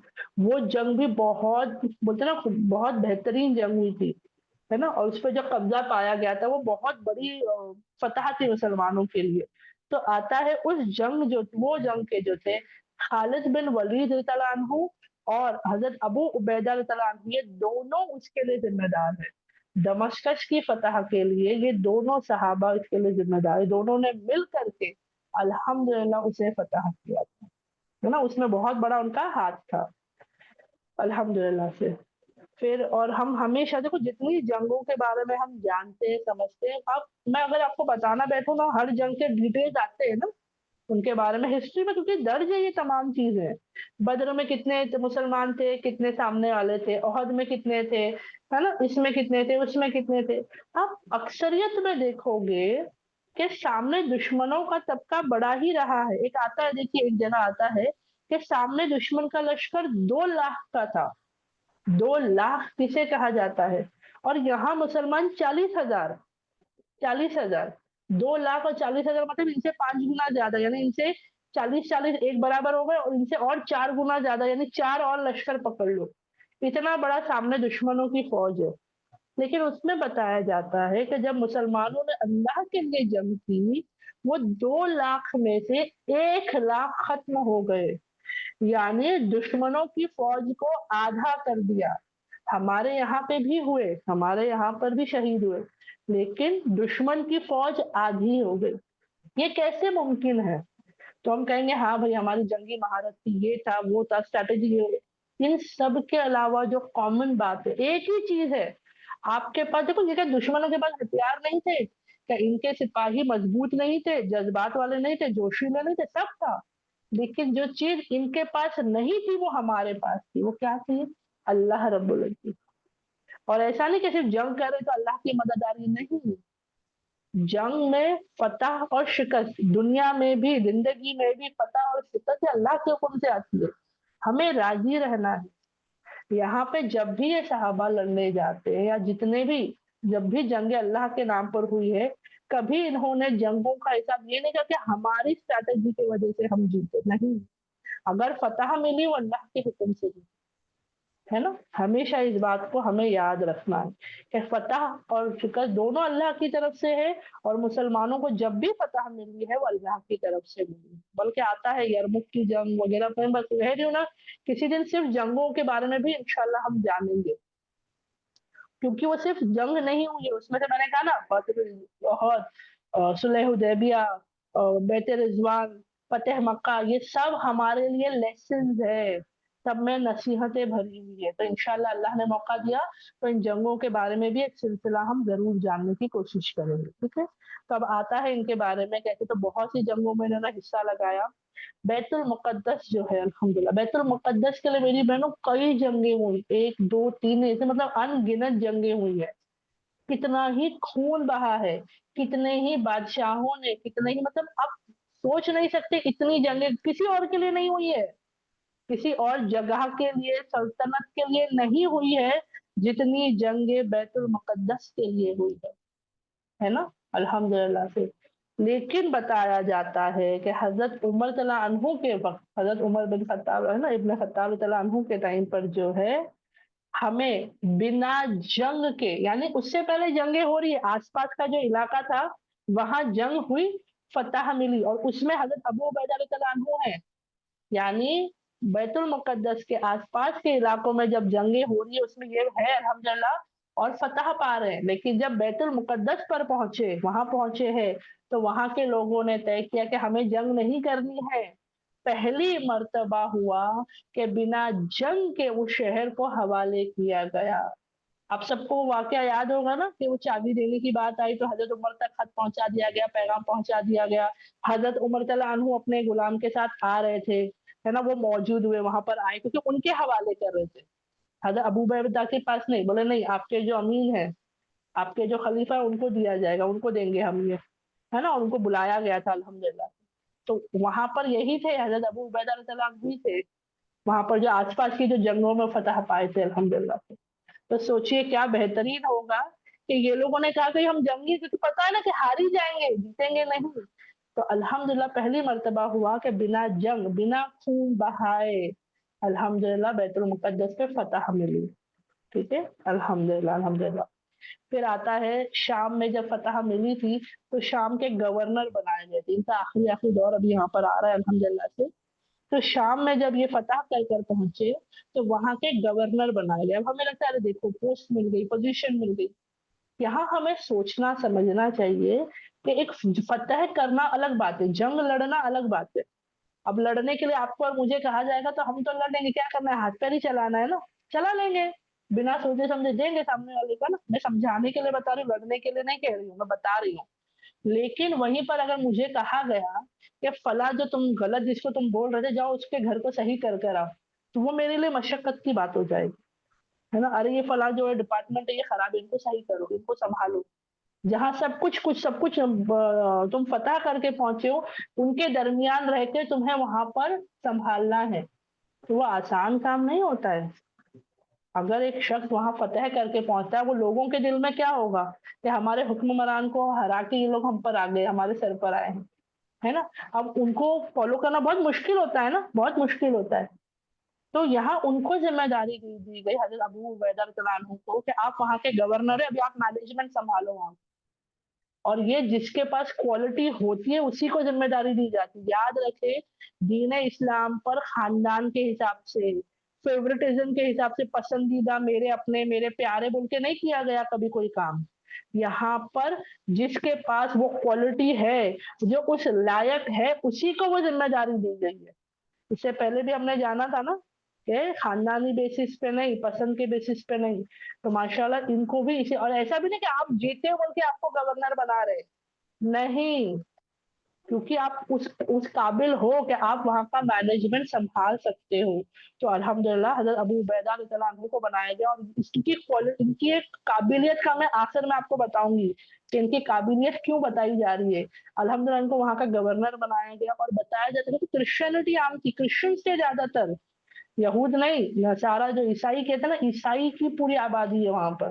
वो जंग भी बहुत बोलते हैं ना, बहुत बेहतरीन जंग हुई थी, है ना? और उस पे जो कब्जा पाया गया था वो बहुत बड़ी फतह थी मुसलमानों के लिए। तो आता है उस जंग जो वो जंग के जो थे खालिद बिन वलीद रज़ियल्लाहु अन्हु और हज़रत अबू उबैदा रज़ियल्लाहु अन्हु, ये दोनों उसके लिए ज़िम्मेदार हैं। दमश्कश की फतह के लिए ये दोनों सहाबा इसके लिए ज़िम्मेदार हैं, दोनों ने मिल कर के अल्हम्दुलिल्लाह उसे फतह किया था, है ना? उसमें बहुत बड़ा उनका हाथ था, अल्हम्दुलिल्लाह से। फिर और हम हमेशा देखो जितनी जंगों के बारे में हम जानते हैं, समझते हैं, अब मैं अगर आपको बताना बैठूँ ना हर जंग के डिटेल्स आते हैं ना, उनके बारे में हिस्ट्री में, क्योंकि दर्ज है ये तमाम चीज़ें। बद्र में कितने मुसलमान थे, कितने सामने वाले थे, ओहद में कितने थे, है ना? इसमें कितने थे, उसमें कितने थे। आप अक्सरियत में देखोगे कि सामने दुश्मनों का तबका बड़ा ही रहा है। एक आता है, देखिए एक जगह आता है कि सामने दुश्मन का लश्कर 2 लाख का था। 2 लाख किसे कहा जाता है? और यहाँ मुसलमान 40,000, 40,000, 2 लाख और 40,000 मतलब इनसे 5 गुना ज़्यादा, यानी इनसे 40-40 एक बराबर हो गए और इनसे और 4 गुना ज़्यादा, यानी 4 और लश्कर पकड़ लो। इतना बड़ा सामने दुश्मनों की फ़ौज है। लेकिन उसमें बताया जाता है कि जब मुसलमानों ने अल्लाह के लिए जंग की, वो 2 लाख में से 1 लाख खत्म हो गए। यानी दुश्मनों की फ़ौज को आधा कर दिया। हमारे यहाँ पे भी हुए, हमारे यहाँ पर भी शहीद हुए, लेकिन दुश्मन की फ़ौज आधी हो गई। ये कैसे मुमकिन है? तो हम कहेंगे हाँ भाई हमारी जंगी महारत थी, ये था, वो था, स्ट्रैटेजी ये हो। इन सब के अलावा जो कॉमन बात है, एक ही चीज़ है, आपके पास देखो ये क्या दुश्मनों के पास हथियार नहीं थे? क्या इनके सिपाही मजबूत नहीं थे, जज़्बात वाले नहीं थे, जोशीले नहीं थे? सब था। लेकिन जो चीज़ इनके पास नहीं थी वो हमारे पास थी, वो क्या थी? अल्लाह रब्बुल इज़्ज़त। और ऐसा नहीं कि सिर्फ जंग करे तो अल्लाह की मदद आ रही है, नहीं। जंग में फतह और शिकस्त, दुनिया में भी, ज़िंदगी में भी फतह और शिकस्त अल्लाह के हुक्म से आती है। हमें राज़ी रहना है। यहाँ पे जब भी ये सहाबा लड़ने जाते हैं या जितने भी, जब भी जंगे अल्लाह के नाम पर हुई है, कभी इन्होंने जंगों का हिसाब ये नहीं किया कि हमारी स्ट्रैटेजी की वजह से हम जीते, नहीं। अगर फतह मिली वो अल्लाह के हुक्म से मिली। है ना? हमेशा इस बात को हमें याद रखना है कि फतह और शिकस्त दोनों अल्लाह की तरफ से है, और मुसलमानों को जब भी फतह मिली है वो अल्लाह की तरफ से मिली है। बल्कि आता है यरमुक की जंग वगैरह, मैं बस कह रही हूँ ना, किसी दिन सिर्फ जंगों के बारे में भी इंशाल्लाह हम जानेंगे, क्योंकि वो सिर्फ जंग नहीं हुई है, उसमें से मैंने कहा ना बद्र, उहद, सुलह हुदैबिया, बैत रिज़वान, फतेह मक्का, ये सब हमारे लिए लेसन्स है, सब में नसीहतें भरी हुई है। तो इंशाल्लाह अल्लाह ने मौका दिया तो इन जंगों के बारे में भी एक सिलसिला हम ज़रूर जानने की कोशिश करेंगे, ठीक है? तो अब आता है इनके बारे में, कहते तो बहुत सी जंगों में इन्होंने हिस्सा लगाया। बैतुल मुक़द्दस जो है अल्हम्दुलिल्लाह, बैतुल मुक़द्दस के लिए मेरी बहनों कई जंगें हुई, 1, 2, 3 ऐसे मतलब अनगिनत जंगें हुई हैं। कितना ही खून बहा है, कितने ही बादशाहों ने, कितने ही मतलब आप सोच नहीं सकते, इतनी जंगें किसी और के लिए नहीं हुई है, किसी और जगह के लिए, सल्तनत के लिए नहीं हुई है, जितनी जंगे बैतुल मुक़द्दस के लिए हुई है ना? अल्हम्दुलिल्लाह से। لیکن بتایا جاتا ہے کہ حضرت عمر رضی اللہ عنہ کے وقت، حضرت عمر بن خطاب ہے نا، ابن خطاب رضی اللہ عنہ کے ٹائم پر جو ہے ہمیں بنا جنگ کے، یعنی اس سے پہلے جنگیں ہو رہی ہے، آس پاس کا جو علاقہ تھا وہاں جنگ ہوئی، فتح ملی، اور اس میں حضرت ابو عبیدہ رضی اللہ عنہ ہے، یعنی بیت المقدس کے آس پاس کے علاقوں میں جب جنگیں ہو رہی ہے اس میں یہ ہے الحمدللہ، اور فتح پا رہے ہیں، لیکن جب بیت المقدس پر پہنچے، وہاں پہنچے ہیں، تو وہاں کے لوگوں نے طے کیا کہ ہمیں جنگ نہیں کرنی ہے۔ پہلی مرتبہ ہوا کہ بنا جنگ کے اس شہر کو حوالے کیا گیا۔ آپ سب کو واقعہ یاد ہوگا نا کہ وہ چابی دینے کی بات آئی تو حضرت عمر تک خط پہنچا دیا گیا، پیغام پہنچا دیا گیا۔ حضرت عمر رضی اللہ عنہ اپنے غلام کے ساتھ آ رہے تھے، ہے نا، وہ موجود ہوئے، وہاں پر آئے کیونکہ ان کے حوالے کر رہے تھے، حضرت ابو عبیدہ کے پاس نہیں، بولے نہیں آپ کے جو امین ہیں، آپ کے جو خلیفہ ہیں ان کو دیا جائے گا، ان کو دیں گے ہم یہ، ہے نا، ان کو بلایا گیا تھا الحمدللہ۔ تو وہاں پر یہی تھے، حضرت ابو عبیدہ رضی اللہ عنہ ہی تھے وہاں پر جو آس پاس کی جو جنگوں میں فتح پائے تھے الحمدللہ سے۔ تو سوچئے کیا بہترین ہوگا کہ یہ لوگوں نے کہا کہ ہم جنگی، کیونکہ پتا ہے نا کہ ہار ہی جائیں گے، جیتیں گے نہیں، تو الحمدللہ پہلی مرتبہ ہوا کہ بنا جنگ، بنا خون بہائے الحمدللہ بیت المقدس پہ فتح ملی، ٹھیک ہے، الحمدللہ الحمدللہ۔ پھر آتا ہے شام میں جب فتح ملی تھی تو شام کے گورنر بنائے گئے تھے، ان کا آخری دور ابھی یہاں پر آ رہا ہے الحمدللہ سے۔ تو شام میں جب یہ فتح کر پہنچے تو وہاں کے گورنر بنائے گئے۔ اب ہمیں لگتا ہے دیکھو پوسٹ مل گئی، پوزیشن مل گئی، یہاں ہمیں سوچنا سمجھنا چاہیے کہ ایک فتح کرنا الگ بات ہے، جنگ لڑنا الگ بات ہے۔ اب لڑنے کے لیے آپ کو اور مجھے کہا جائے گا تو ہم تو لڑ لیں گے، کیا کرنا ہے، ہاتھ پیر ہی چلانا ہے نا، چلا لیں گے، بنا سوچے سمجھے دیں گے سامنے والے کا نا۔ میں سمجھانے کے لیے بتا رہی ہوں، لڑنے کے لیے نہیں کہہ رہی ہوں، میں بتا رہی ہوں۔ لیکن وہیں پر اگر مجھے کہا گیا کہ فلاں جو تم غلط جس کو تم بول رہے تھے جاؤ اس کے گھر کو صحیح کر کر آؤ، تو وہ میرے لیے مشقت کی بات ہو جائے گی، ہے نا، ارے یہ فلاں جو ہے ڈپارٹمنٹ ہے یہ خراب ہے، ان کو صحیح کرو، ان کو سنبھالو، جہاں سب کچھ تم فتح کر کے پہنچے ہو، ان کے درمیان رہ کے تمہیں وہاں پر سنبھالنا ہے، تو وہ آسان کام نہیں ہوتا ہے۔ اگر ایک شخص وہاں فتح کر کے پہنچتا ہے، وہ لوگوں کے دل میں کیا ہوگا کہ ہمارے حکمران کو ہرا کے یہ لوگ ہم پر آ گئے، ہمارے سر پر آئے ہیں، ہے نا۔ اب ان کو فالو کرنا بہت مشکل ہوتا ہے نا، بہت مشکل ہوتا ہے۔ تو یہاں ان کو ذمہ داری دی گئی حضرت ابو عبیدہ رضی اللہ عنہ کو کہ آپ وہاں کے گورنر ہیں، ابھی آپ مینجمنٹ سنبھالو وہاں، اور یہ جس کے پاس کوالٹی ہوتی ہے اسی کو ذمہ داری دی جاتی ہے۔ یاد رکھے دین اسلام پر خاندان کے حساب سے، فیورٹزم کے حساب سے، پسندیدہ، میرے اپنے، میرے پیارے بول کے نہیں کیا گیا کبھی کوئی کام۔ یہاں پر جس کے پاس وہ کوالٹی ہے، جو اس لائق ہے، اسی کو وہ ذمہ داری دی گئی ہے۔ اس سے پہلے بھی ہم نے جانا تھا نا کہ خاندانی بیسس پہ نہیں، پسند کے بیسس پہ نہیں، تو ماشاءاللہ ان کو بھی اسی، اور ایسا بھی نہیں کہ آپ جیتے ہو بول کے آپ کو گورنر بنا رہے، نہیں، کیونکہ آپ اس قابل ہو کہ آپ وہاں کا مینجمنٹ سنبھال سکتے ہو، تو الحمدللہ حضرت ابو عبیدہ رضی اللہ عنہ کو بنایا گیا، اور ان کی ایک قابلیت کا میں آخر میں آپ کو بتاؤں گی کہ ان کی قابلیت کیوں بتائی جا رہی ہے۔ الحمدللہ ان کو وہاں کا گورنر بنایا گیا، اور بتایا جاتا ہے کہ کرسچینٹی عام تھی، کرسچن سے زیادہ تر، یہود نہیں، نصارہ جو عیسائی کہتے ہیں نا، عیسائی کی پوری آبادی ہے وہاں پر،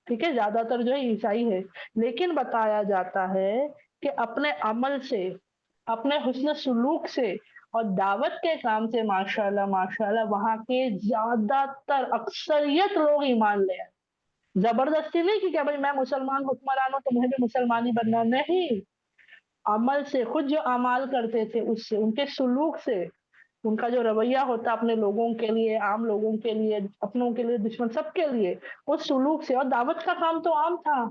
ٹھیک ہے، زیادہ تر جو ہے عیسائی ہے۔ لیکن بتایا جاتا ہے کہ اپنے عمل سے، اپنے حسن سلوک سے اور دعوت کے کام سے ماشاءاللہ ماشاءاللہ وہاں کے زیادہ تر اکثریت لوگ ایمان لے آئے۔ زبردستی نہیں کہ بھائی میں مسلمان حکمران ہوں تمہیں بھی مسلمان ہی بننا، نہیں، عمل سے، خود جو اعمال کرتے تھے اس سے، ان کے سلوک سے، ان کا جو رویہ ہوتا اپنے لوگوں کے لیے، عام لوگوں کے لیے، اپنوں کے لیے، دشمن سب کے لیے، اس سلوک سے، اور دعوت کا کام تو عام تھا،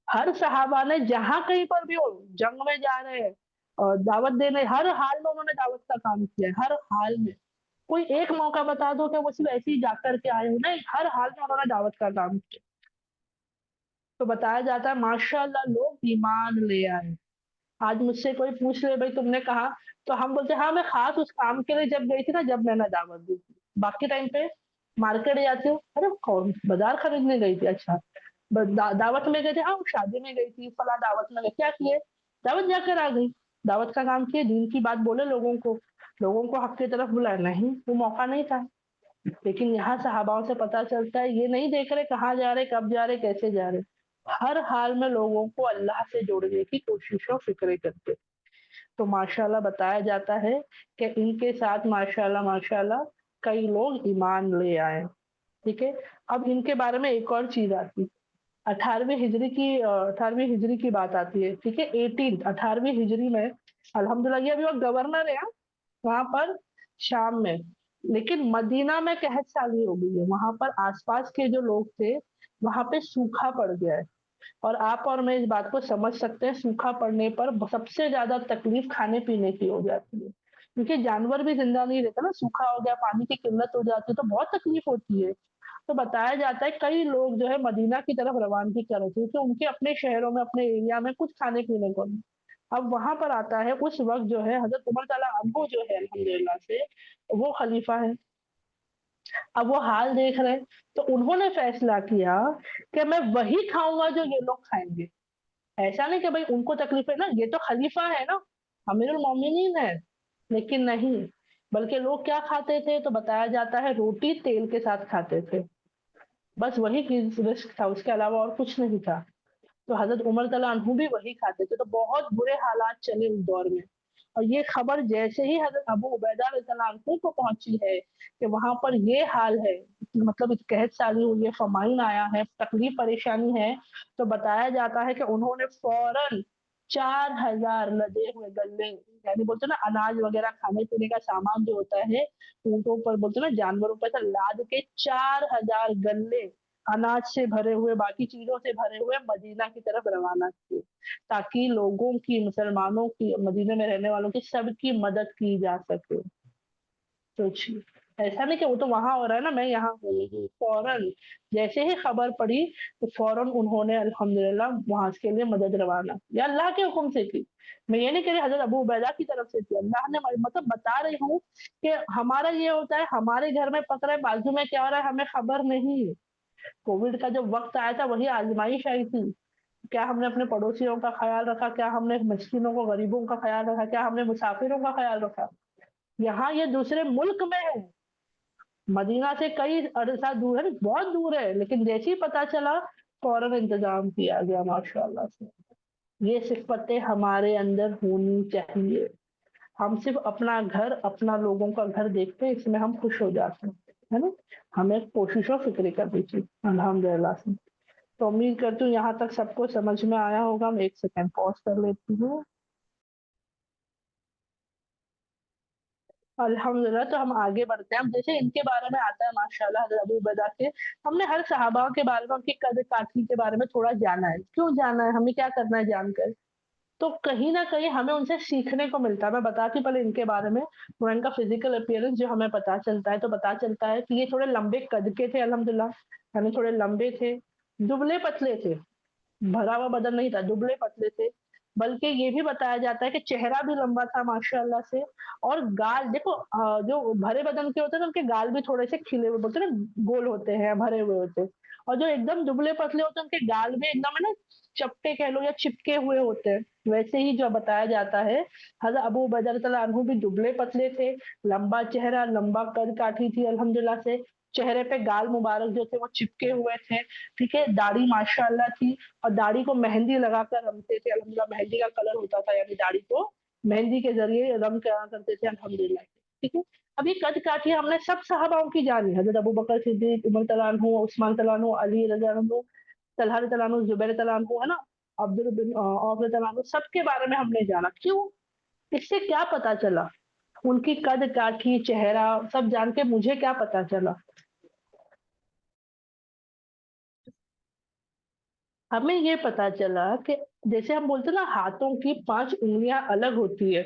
ہر صحابہ نے جہاں کہیں پر بھی ہو، جنگ میں جا رہے ہیں اور دعوت دینے، ہر حال میں انہوں نے دعوت کا کام کیا ہے، ہر حال میں۔ کوئی ایک موقع بتا دو کہ وہ صرف ایسے ہی جا کر کے آئے ہو، نہیں، ہر حال میں انہوں نے دعوت کا کام کیا۔ تو بتایا جاتا ہے ماشاءاللہ لوگ ایمان لے آئے۔ آج مجھ سے کوئی پوچھ لے بھائی تم نے کہا، تو ہم بولتے ہیں ہاں میں خاص اس کام کے لیے جب گئی تھی نا جب میں نے دعوت دی تھی، باقی ٹائم پہ مارکیٹ جاتی ہوں، ارے کون بازار خریدنے گئی تھی، اچھا دعوت میں گئے تھے، ہاں شادی میں گئی تھی، فلاں دعوت میں گئی، کیا کیے، دعوت جا کر آ گئی، دعوت کا کام کیے، دین کی بات بولے، لوگوں کو حق کی طرف بلائے، نہیں وہ موقع نہیں تھا۔ لیکن یہاں صحاباؤں سے پتہ چلتا ہے یہ نہیں دیکھ رہے کہاں جا رہے، کب جا رہے، کیسے جا رہے، हर हाल में लोगों को अल्लाह से जोड़ने की कोशिश और फ़िक्रें करते। तो माशाअल्लाह बताया जाता है कि इनके साथ माशाअल्लाह कई लोग ईमान ले आए, ठीक है? अब इनके बारे में एक और चीज़ आती है। 18वीं हिजरी की बात आती है, ठीक है? 18वीं हिजरी में अल्हम्दुलिल्लाह ये अभी वो गवर्नर है वहाँ पर शाम में। लेकिन मदीना में कहत साली हो गई है, वहाँ पर आस-पास के जो लोग थे, वहाँ पे सूखा पड़ गया है। और आप और मैं इस बात को समझ सकते हैं, सूखा पड़ने पर सबसे ज़्यादा तकलीफ खाने-पीने की हो जाती है। क्योंकि जानवर भी ज़िंदा नहीं रहता ना, सूखा हो गया, पानी की किल्लत हो जाती है, तो बहुत तकलीफ होती है। तो बताया जाता है कई लोग जो है मदीना की तरफ रवानगी कर रहे थे, क्योंकि उनके अपने शहरों में, अपने एरिया में कुछ खाने-पीने को नहीं। अब वहाँ पर आता है उस वक़्त जो है हज़रत उमर तआला अन्हु जो है अल्हम्दुलिल्लाह से, वो खलीफा है। अब वो हाल देख रहे हैं, तो उन्होंने फैसला किया कि मैं वही खाऊँगा जो ये लोग खाएँगे। ऐसा नहीं कि भई उनको तकलीफ है ना, ये तो खलीफा है ना, अमीरुल मोमिनीन है। लेकिन नहीं, बल्कि लोग क्या खाते थे तो बताया जाता है रोटी तेल के साथ खाते थे। बस वही चीज़ रिस्क था, उसके अलावा और कुछ नहीं था। तो हज़रत उमर तआला अन्हु भी वही खाते थे, तो बहुत बुरे हालात चले उस दौर में। और ये खबर जैसे ही हज़रत अबू उबैदा रज़ियल्लाहु अन्हु को पहुँची है कि वहाँ पर ये हाल है, मतलब कहत साली हुई है, फ़माइन आया है, तकलीफ़ परेशानी है, तो बताया जाता है कि उन्होंने फ़ौरन 4000 लदे हुए गल्ले, यानी बोलते हैं ना अनाज वग़ैरह खाने-पीने का सामान जो होता है, ऊँटों पर बोलते हैं ना जानवरों पे ऐसा लाद के 4000 गल्ले अनाज से भरे हुए, बाकी चीज़ों से भरे हुए मदीना की तरफ रवाना किए, ताकि लोगों की, मुसलमानों की, मदीने में रहने वालों की सबकी मदद की जा सके। सोचिए, ऐसा नहीं कि वो तो वहाँ हो रहा है ना, मैं यहाँ हूँ, नहीं, फ़ौरन जैसे ही खबर पड़ी, तो फ़ौरन उन्होंने अल्हम्दुलिल्लाह वहाँ के लिए मदद रवाना की, अल्लाह के हुक्म से की। मैं ये नहीं कह रही हज़रत अबू उबैदा की तरफ से की, अल्लाह ने मतलब बता रही हूँ कि हमारा ये होता है, हमारे घर में पक रहा है, बाजू में क्या हो रहा है, हमें खबर नहीं है। कोविड का जब वक़्त आया था वही आज़माइश आई थी। क्या हमने अपने पड़ोसियों का ख़्याल रखा? क्या हमने मिस्किनों को, गरीबों का ख़्याल रखा? क्या हमने मुसाफ़िरों का ख़्याल रखा? यहाँ ये दूसरे मुल्क में है, मदीना से कई अरसा दूर है, बहुत दूर है, लेकिन जैसे ही पता चला, फ़ौरन इंतज़ाम किया गया माशाअल्लाह से। ये सिफ़तें हमारे अंदर होनी चाहिए। हम सिर्फ़ अपना घर, अपना लोगों का घर देखते हैं, इसमें हम खुश हो जाते हैं, है ना? हमें कोशिश और फ़िक्र करनी चाहिए, अल्हम्दुलिल्लाह से। तो उम्मीद करती हूँ यहाँ तक सबको समझ में आया होगा। मैं 1 सेकंड पॉज़ कर लेती हूँ। अल्हम्दुलिल्लाह, तो हम आगे बढ़ते हैं। अब जैसे इनके बारे में आता है माशाअल्लाह हज़रत अबू उबैदा के, हमने हर सहाबा के बारे में, उनकी कद-काठी के बारे में थोड़ा जाना है। क्यों जाना है? हमें क्या करना है जानकर? तो कहीं न कहीं हमें उनसे सीखने को मिलता है। मैं बताती हूँ पहले इनके बारे में, थोड़ा इनका फ़िज़िकल अपीयरेंस जो हमें पता चलता है, तो पता चलता है कि ये थोड़े लंबे कद के थे अल्हम्दुलिल्लाह, यानी थोड़े लंबे थे, दुबले-पतले थे। भरा हुआ बदन नहीं था, दुबले-पतले थे। बल्कि ये भी बताया जाता है कि चेहरा भी लंबा था माशाअल्लाह से, और गाल देखो जो भरे बदन के होते हैं ना, उनके गाल भी थोड़े से खिले हुए, बोलते हैं ना गोल होते हैं, भरे हुए होते हैं। और जो एकदम दुबले-पतले होते हैं, उनके गाल भी एकदम है ना चपटे कह लो या चिपके हुए होते हैं। वैसे ही जो बताया जाता है, हज़रत अबू उबैदा रज़ियल्लाहु अन्हु भी दुबले-पतले थे, लंबा चेहरा, लंबा कद-काठी थी अल्हम्दुलिल्लाह से। चेहरे पे गाल मुबारक जो थे वो चिपके हुए थे, ठीक है? दाढ़ी माशाअल्लाह थी, और दाढ़ी को मेहंदी लगाकर रंगते थे, अल्हम्दुलिल्लाह मेहंदी का कलर होता था, यानी दाढ़ी को मेहंदी के ज़रिए रंग करा करते थे अल्हम्दुलिल्लाह, ठीक है? अब ये कद-काठी हमने सब सहाबाओं की जानी, हज़रत अबू बकर सिद्दीक़, उमर तआला अन्हु, उस्मान तआला अन्हु, अली रज़ियल्लाहु अन्हु, तलहा रज़ियल्लाहु अन्हु, ज़ुबैर तआला अन्हु, है ना? अब्दुल बिन औफ रज़ियल्लाहु अन्हु, सबके बारे में हमने जाना। क्यों? इससे क्या पता चला? उनकी कद-काठी, चेहरा सब जान के मुझे क्या पता चला? हमें ये पता चला कि जैसे हम बोलते हैं ना हाथों की 5 उँगलियाँ अलग होती है,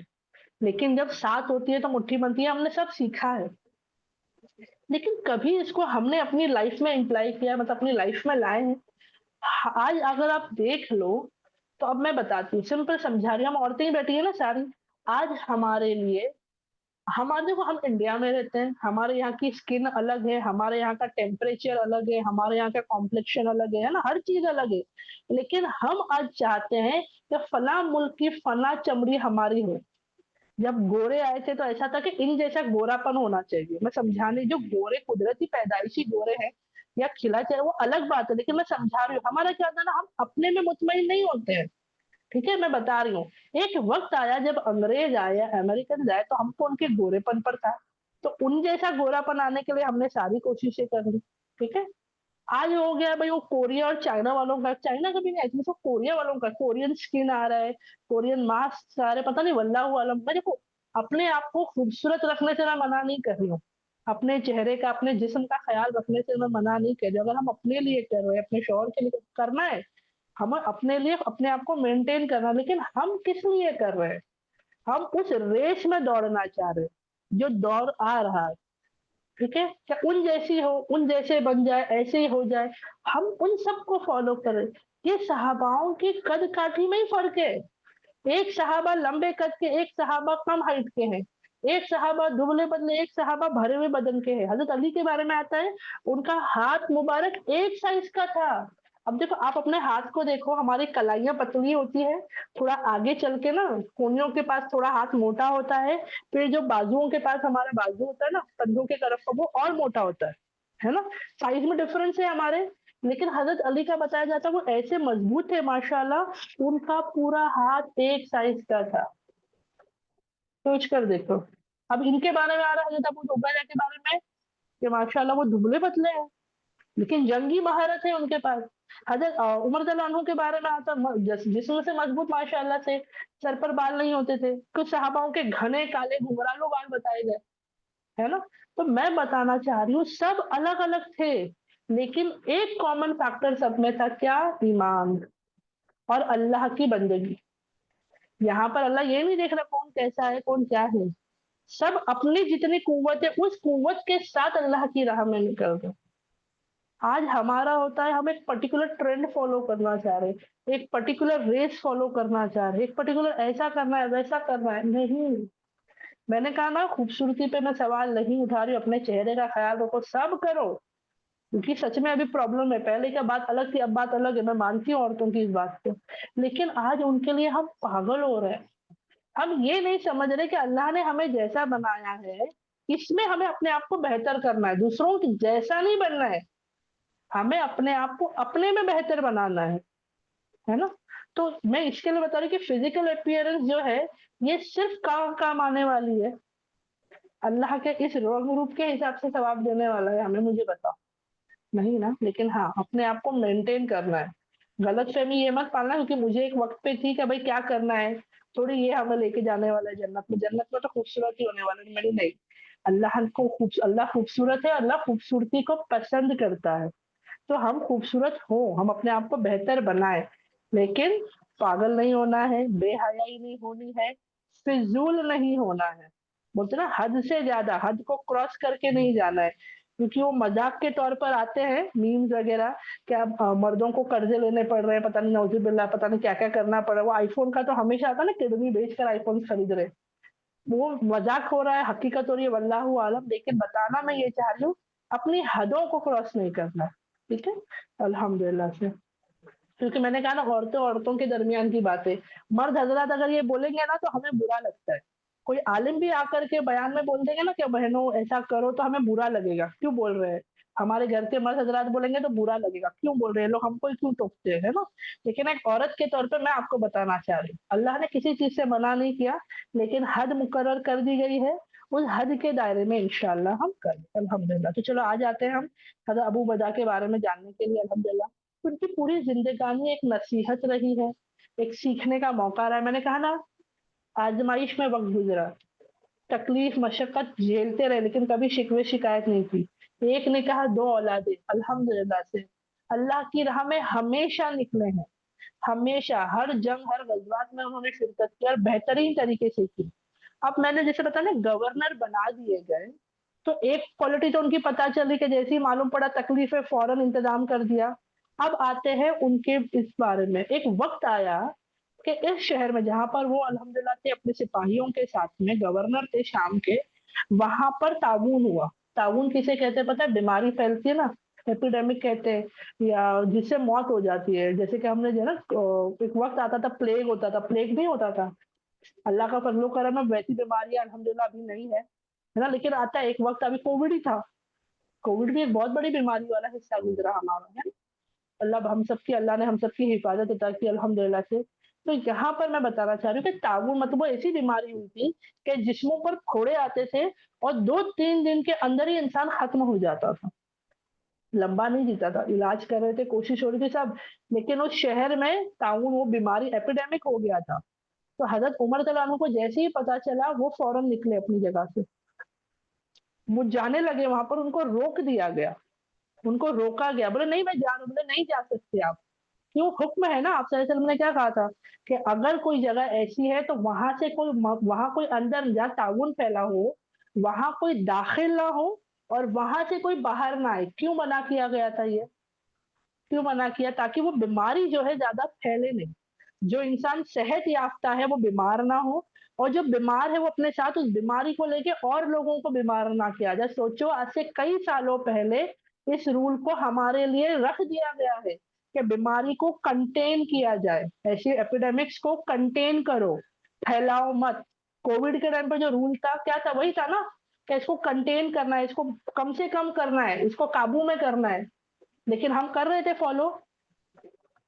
लेकिन जब साथ होती है तो मुट्ठी बनती है, हमने सब सीखा है। लेकिन कभी इसको हमने अपनी लाइफ़ में इम्प्लाई किया, मतलब अपनी लाइफ़ में लाए हैं? आज अगर आप देख लो, तो अब मैं बताती हूँ, सिंपल समझा रही हूँ, हम औरतें ही बैठी हैं ना सारी। आज हमारे लिए, हमारे देखो हम इंडिया में रहते हैं, हमारे यहाँ की स्किन अलग है, हमारे यहाँ का टेम्परेचर अलग है, हमारे यहाँ का कॉम्प्लेक्शन अलग है ना? हर चीज़ अलग है। लेकिन हम आज चाहते हैं कि फलाँ मुल्क की फलाँ चमड़ी हमारी हो। जब गोरे आए थे तो ऐसा था कि इन जैसा गोरापन होना चाहिए। मैं समझाने, जो गोरे कुदरती पैदाइशी गोरे हैं, या खिला चाहे, वो अलग बात है, लेकिन मैं समझा रही हूँ हमारा क्या था ना, हम अपने में मुतमईन नहीं होते हैं। ठीक है, मैं बता रही हूँ। एक वक़्त आया जब अंग्रेज़ आए, अमेरिकन्स आए, तो हमको उनके गोरेपन पर था। तो उन जैसा गोरापन आने के लिए हमने सारी कोशिशें कर ली, ठीक है? आज हो गया भाई वो कोरिया और चाइना वालों का, चाइना का भी नहीं, एक्चुअली कोरिया वालों का, कोरियन स्किन आ रहा है, कोरियन मास्क आ रहे हैं, पता नहीं वल्लाहु आलम। मैं देखो, अपने आप को खूबसूरत रखने से मैं मना नहीं कर रही हूँ। अपने चेहरे का, अपने जिस्म का ख़्याल रखने से मैं मना नहीं कर रही हूँ। अगर हम अपने लिए कर रहे हैं, अपने शौहर के लिए करना है, हमें अपने लिए अपने आप को मेंटेन करना है, लेकिन हम किस लिए कर रहे हैं? हम उस रेस में दौड़ना चाह रहे हैं, जो दौर आ रहा है, ठीक है? क्या उन जैसी हो, उन जैसे बन जाए, ऐसे ही हो जाए, हम उन सबको फॉलो करें। ये सहाबाओं की कद-काठी में ही फ़र्क है। एक सहाबा लंबे कद के, एक सहाबा कम हाइट के हैं। एक सहाबा दुबले-पतले, एक सहाबा भरे हुए बदन के हैं। हज़रत अली के बारे में आता है, उनका हाथ मुबारक एक साइज़ का था। अब देखो, आप अपने हाथ को देखो, हमारी कलाइयाँ पतली होती हैं, थोड़ा आगे चल के ना कोहनियों के पास थोड़ा हाथ मोटा होता है, फिर जो बाजुओं के पास हमारा बाजू होता है ना, कंधों की तरफ का, वो और मोटा होता है ना? साइज़ में डिफरेंस है हमारे, लेकिन हज़रत अली का बताया जाता है वो ऐसे मज़बूत थे माशाअल्लाह, उनका पूरा हाथ एक साइज़ का था। सोच कर देखो। अब इनके बारे में आ रहा है हज़रत अबू उबैदा के बारे में कि माशाअल्लाह वो दुबले-पतले हैं, लेकिन जंगी महारत है उनके पास। हज़रत उमर रज़ियल्लाहु अन्हु के बारे में आता है, जिस्म से मज़बूत माशाअल्लाह से, सर पर बाल नहीं होते थे। कुछ सहाबाओं के घने काले घुंघरालू बाल बताए गए, है ना? तो मैं बताना चाह रही हूँ सब अलग-अलग थे, लेकिन एक कॉमन फैक्टर सब में था, क्या? ईमान और अल्लाह की बंदगी। यहाँ पर अल्लाह ये नहीं देख रहा कौन कैसा है, कौन क्या है। सब अपनी जितनी कुव्वत है, उस कुव्वत के साथ अल्लाह की राह में निकल गए। आज हमारा होता है, हम एक पर्टिकुलर ट्रेंड फॉलो करना चाह रहे हैं, एक पर्टिकुलर रेस फॉलो करना चाह रहे हैं, एक पर्टिकुलर ऐसा करना है, वैसा करना है। नहीं, मैंने कहा ना, खूबसूरती पे मैं सवाल नहीं उठा रही हूँ, अपने चेहरे का ख्याल रखो, सब करो। क्योंकि सच में अभी प्रॉब्लम है, पहले क्या बात अलग थी, अब बात अलग है, मैं मानती हूँ औरतों की इस बात को। लेकिन आज उनके लिए हम पागल हो रहे हैं। हम ये नहीं समझ रहे कि अल्लाह ने हमें जैसा बनाया है, इसमें हमें अपने आप को बेहतर करना है, दूसरों के जैसा नहीं बनना है। हमें अपने आप को अपने में बेहतर बनाना है ना? तो मैं इसके लिए बता रही हूँ कि फिज़िकल अपीयरेंस जो है, ये सिर्फ़ काम आने वाली है। अल्लाह के इस रंग रूप के हिसाब से सवाब देने वाला है हमें, मुझे बताओ। नहीं ना? लेकिन हाँ, अपने आप को मेंटेन करना है। गलतफ़हमी ये मत पालना क्योंकि मुझे एक वक़्त पे थी कि भई क्या करना है, थोड़ी ये हमें लेके जाने वाला है जन्नत में। जन्नत में तो खूबसूरत ही होने वाला है, मेरी नहीं। अल्लाह खूबसूरत है, अल्लाह खूबसूरती को पसंद करता है। तो हम खूबसूरत हों, हम अपने आप को बेहतर बनाएँ, लेकिन पागल नहीं होना है, बेहयाई नहीं होनी है, फिज़ूल नहीं होना है। बोलते हैं ना, हद से ज़्यादा, हद को क्रॉस करके नहीं जाना है, क्योंकि वो मज़ाक के तौर पर आते हैं मीम्स वगैरह कि अब मर्दों को कर्ज़े लेने पड़ रहे हैं, पता नहीं नऊज़ुबिल्लाह, पता नहीं क्या-क्या करना पड़ रहा है। वो आईफ़ोन का तो हमेशा आता है ना, किडनी बेचकर आईफ़ोन खरीद रहे हैं। वो मज़ाक हो रहा है, हकीकत हो रही है, वल्लाहु आलम। लेकिन बताना मैं ये चाह रही हूँ, अपनी हदों को क्रॉस नहीं करना, ठीक है? अल्हम्दुलिल्लाह से। क्योंकि मैंने कहा ना, औरतें औरतों के दरमियान की बात है। मर्द हज़रात अगर ये बोलेंगे ना, तो हमें बुरा लगता है। कोई आलिम भी आकर के बयान में बोल देंगे ना कि बहनों ऐसा करो, तो हमें बुरा लगेगा, क्यों बोल रहे हैं? हमारे घर के मर्द हज़रात बोलेंगे तो बुरा लगेगा, क्यों बोल रहे हैं लोग, हमको ही क्यों टोकते हैं, है ना? लेकिन एक औरत के तौर पे मैं आपको बताना चाह रही हूँ, अल्लाह ने किसी चीज़ से मना नहीं किया, लेकिन हद मुकर्रर कर दी गई है, उस हद के दायरे में इंशाअल्लाह हम करें, अल्हम्दुलिल्लाह। तो चलो आ जाते हैं हम हज़रत अबू बदा के बारे में जानने के लिए, अल्हम्दुलिल्लाह। उनकी पूरी ज़िंदगानी एक नसीहत रही है, एक सीखने का मौका रहा है। मैंने कहा ना, आज़माइश में वक़्त गुज़रा, तकलीफ़, मशक्कत झेलते रहे, लेकिन कभी शिकवे शिकायत नहीं की। एक ने कहा 2 औलादें, अल्हम्दुलिल्लाह से। अल्लाह की राह में हमेशा निकले हैं, हमेशा, हर जंग, हर ग़ज़वात में उन्होंने शिरकत की और बेहतरीन तरीके से की। अब मैंने जैसे बताया ना, गवर्नर बना दिए गए, तो एक क्वालिटी तो उनकी पता चली कि जैसे ही मालूम पड़ा तकलीफ है, फौरन इंतजाम कर दिया। अब आते हैं उनके इस बारे में, एक वक्त आया कि इस शहर में जहाँ पर वो अल्हम्दुलिल्लाह से अपने सिपाहियों के साथ में गवर्नर थे शाम के, वहां पर ताउन हुआ। ताउन किसे कहते हैं पता है? बीमारी फैलती है ना, एपिडेमिक कहते हैं, या जिससे मौत हो जाती है। जैसे कि हमने जो है ना, एक वक्त आता था, प्लेग होता था, प्लेग नहीं होता था, अल्लाह का फज़्ल-ओ करम है, वैसी बीमारियाँ अल्हम्दुलिल्लाह अभी नहीं है, है ना? लेकिन आता है एक वक़्त, अभी कोविड ही था, कोविड भी एक बहुत बड़ी बीमारी वाला हिस्सा गुजरा हमारा, है। अल्लाह ने हम सब की हिफाजत अता की अल्हम्दुलिल्लाह से। तो यहाँ पर मैं बताना चाह रही हूँ कि ताउन मतलब वो ऐसी बीमारी हुई थी कि जिस्मों पर फोड़े आते थे और 2-3 दिन के अंदर ही इंसान खत्म हो जाता था। लंबा नहीं जीता था, इलाज कर रहे थे, कोशिश हो रही थी सब, लेकिन उस शहर में ताउन वो बीमारी एपिडेमिक हो गया था। तो हज़रत उमर रज़ियल्लाहु अन्हु को जैसे ही पता चला, वो फौरन निकले अपनी जगह से। वो जाने लगे वहाँ पर, उनको रोक दिया गया, उनको रोका गया, बोले नहीं मैं जा रहा हूँ, बोले नहीं जा सकते आप। क्यों? हुक्म है ना, आप सल्लल्लाहु अलैहि वसल्लम ने क्या कहा था कि अगर कोई जगह ऐसी है तो वहाँ कोई अंदर जहाँ ताउन फैला हो, वहाँ कोई दाखिल ना हो और वहाँ से कोई बाहर ना आए। क्यों मना किया गया था ये? क्यों मना किया? ताकि वो बीमारी जो है ज़्यादा फैले नहीं। जो इंसान सेहत याफ़्ता है वो बीमार ना हो और जो बीमार है वो अपने साथ उस बीमारी को लेके और लोगों को बीमार ना किया जाए। सोचो आज से कई सालों पहले इस रूल को हमारे लिए रख दिया गया है कि बीमारी को कंटेन किया जाए। ऐसी एपिडेमिक्स को कंटेन करो, फैलाओ मत। कोविड के टाइम पे जो रूल था क्या था? वही था ना कि इसको कंटेन करना है, इसको कम से कम करना है, इसको काबू में करना है। लेकिन हम कर रहे थे फॉलो,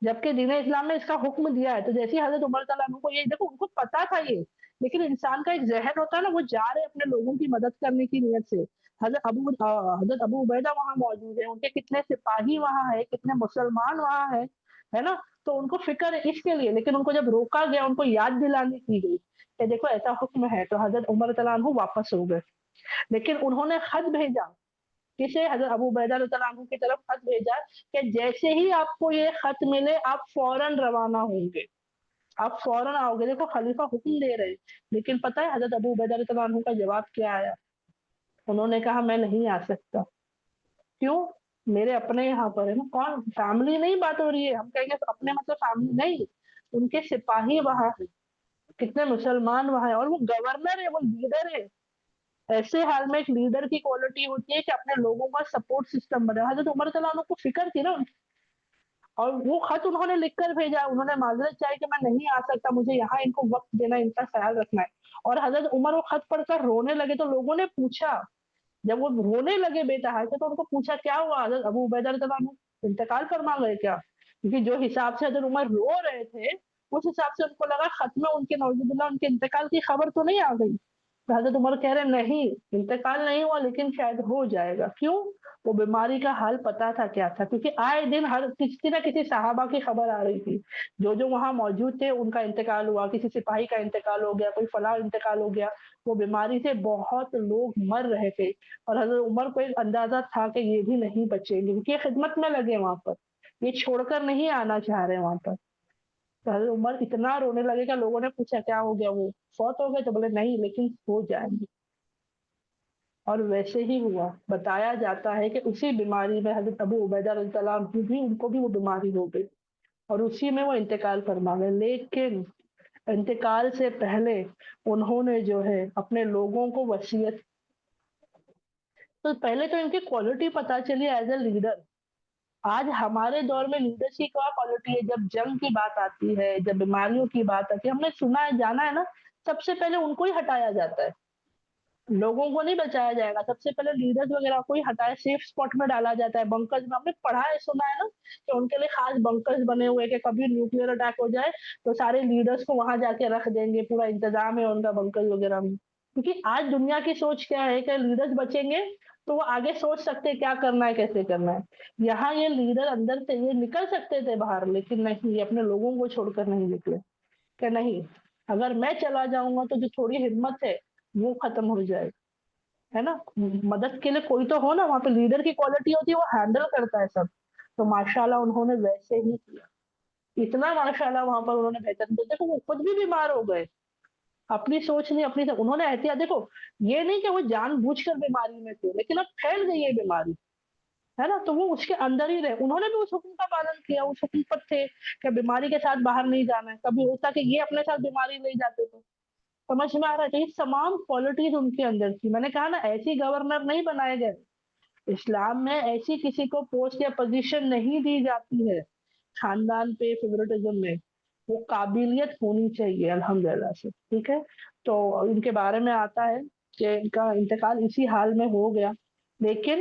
जबकि दीन इस्लाम ने इसका हुक्म दिया है। तो जैसे ही हज़रत उमर तआला अन्हु को ये देखो उनको पता था ये, लेकिन इंसान का एक ज़हन होता है ना, वो जा रहे हैं अपने लोगों की मदद करने की नीयत से। हज़रत अबू उबैदा वहाँ मौजूद है, उनके कितने सिपाही वहाँ है, कितने मुसलमान वहाँ है ना? तो उनको फ़िक्र है इसके लिए, लेकिन उनको जब रोका गया, उनको याद दिलानी की गई कि देखो ऐसा हुक्म है, तो हज़रत उमर तआला अन्हु वापस हो गए। लेकिन उन्होंने खत भेजा, किसे? हज़रत अबू उबैदा रज़ियल्लाहु अन्हु की तरफ खत भेजा कि जैसे ही आपको ये खत मिले आप फौरन रवाना होंगे, आप फौरन आओगे। देखो खलीफा हुक्म दे रहे हैं, लेकिन पता है हज़रत अबू उबैदा रज़ियल्लाहु अन्हु का जवाब क्या आया? उन्होंने कहा मैं नहीं आ सकता। क्यों? मेरे अपने यहाँ पर है ना, कौन फैमिली नहीं बात हो रही है, हम कहेंगे तो अपने मतलब फैमिली नहीं, उनके सिपाही वहाँ हैं, कितने मुसलमान वहाँ हैं और वो गवर्नर है, वो लीडर है। ऐसे हाल में एक लीडर की क्वालिटी होती है कि अपने लोगों का सपोर्ट सिस्टम बना। हज़रत उमर रज़ियल्लाहु अन्हु को फ़िक्र थी ना, और वो खत उन्होंने लिख कर भेजा, उन्होंने माज़रत चाही कि मैं नहीं आ सकता, मुझे यहाँ इनको वक़्त देना है, इनका ख़्याल रखना है। और हज़रत उमर वो खत पढ़कर रोने लगे, तो लोगों ने पूछा, जब वो रोने लगे बेतहाशा, तो उनको पूछा क्या हुआ? हज़रत अबू उबैदा रज़ियल्लाहु अन्हु इंतकाल फरमा गए क्या? क्योंकि जो हिसाब से हज़रत उमर रो रहे थे, उस हिसाब से उनको लगा खत में उनके नऊज़ुबिल्लाह उनके इंतकाल की खबर तो नहीं आ गई। तो हज़रत उमर कह रहे नहीं, इंतकाल नहीं हुआ लेकिन शायद हो जाएगा। क्यों? वो बीमारी का हाल पता था क्या था, क्योंकि आए दिन हर किसी न किसी सहाबा की खबर आ रही थी। जो वहाँ मौजूद थे उनका इंतकाल हुआ, किसी सिपाही का इंतकाल हो गया, कोई फलाँ इंतकाल हो गया। वो बीमारी से बहुत लोग मर रहे थे और हज़रत उमर को एक अंदाज़ा था कि ये भी नहीं बचेंगे, क्योंकि ये खिदमत में लगे वहाँ पर। ये छोड़कर नहीं आना चाह रहे वहाँ पर। तो हज़रत उमर इतना रोने लगे कि लोगों ने पूछा क्या हो गया, वो फौत हो गए? तो बोले नहीं, लेकिन हो जाएँगे। और वैसे ही हुआ। बताया जाता है कि उसी बीमारी में हज़रत अबू उबैदा रज़ियल्लाहु अन्हु भी उनको भी वो बीमारी हो गई और उसी में वो इंतकाल फरमा गए। लेकिन इंतकाल से पहले उन्होंने जो है अपने लोगों को वसीयत, तो पहले तो इनकी क्वालिटी पता चली एज़ अ लीडर। आज हमारे दौर में लीडरशिप की क्या क्वालिटी है, जब जंग की बात आती है, जब बीमारियों की बात आती है, हमने सुना है, जाना है ना, सबसे पहले उनको ही हटाया जाता है। लोगों को नहीं बचाया जाएगा, सबसे पहले लीडर्स वगैरह को ही हटाया, सेफ स्पॉट में डाला जाता है, बंकर्स में। हमने पढ़ा है, सुना है ना कि उनके लिए खास बंकर्स बने हुए हैं कि कभी न्यूक्लियर अटैक हो जाए तो सारे लीडर्स को वहां जाके रख देंगे, पूरा इंतजाम है उनका बंकर्स वगैरह में। क्योंकि आज दुनिया की सोच क्या है कि लीडर्स बचेंगे तो वो आगे सोच सकते हैं क्या करना है, कैसे करना है। यहाँ ये लीडर अंदर से ये निकल सकते थे बाहर, लेकिन नहीं, ये अपने लोगों को छोड़कर नहीं निकले कि नहीं, अगर मैं चला जाऊंगा तो जो थोड़ी हिम्मत है वो खत्म हो जाएगी, है ना? मदद के लिए कोई तो हो ना, वहाँ पे लीडर की क्वालिटी होती है, वो हैंडल करता है सब। तो माशाल्लाह उन्होंने वैसे ही किया। इतना माशाल्लाह वहाँ पर उन्होंने बेहतर किया। देखो वो खुद भी बीमार हो गए। अपनी सोच नहीं, उन्होंने एहतियात देखो, ये नहीं कि वो जानबूझकर बीमारी में थे, लेकिन अब फैल गई है बीमारी, है ना? तो वो उसके अंदर ही रहे। उन्होंने भी उस हुक्म का पालन किया, उस हुक्म पर थे कि बीमारी के साथ बाहर नहीं जाना है। कभी होता कि ये अपने साथ बीमारी ले जाते थे। समझ में आ रहा है? तो ये तमाम क्वालिटीज़ उनके अंदर थी। मैंने कहा ना ऐसी गवर्नर नहीं बनाए गए। इस्लाम में ऐसी किसी को पोस्ट या पोजीशन नहीं दी जाती है खानदान पे फेवरेटिज्म में। वो काबिलियत होनी चाहिए अल्हम्दुलिल्लाह से, ठीक है? तो इनके बारे में आता है कि इनका इंतकाल इसी हाल में हो गया। लेकिन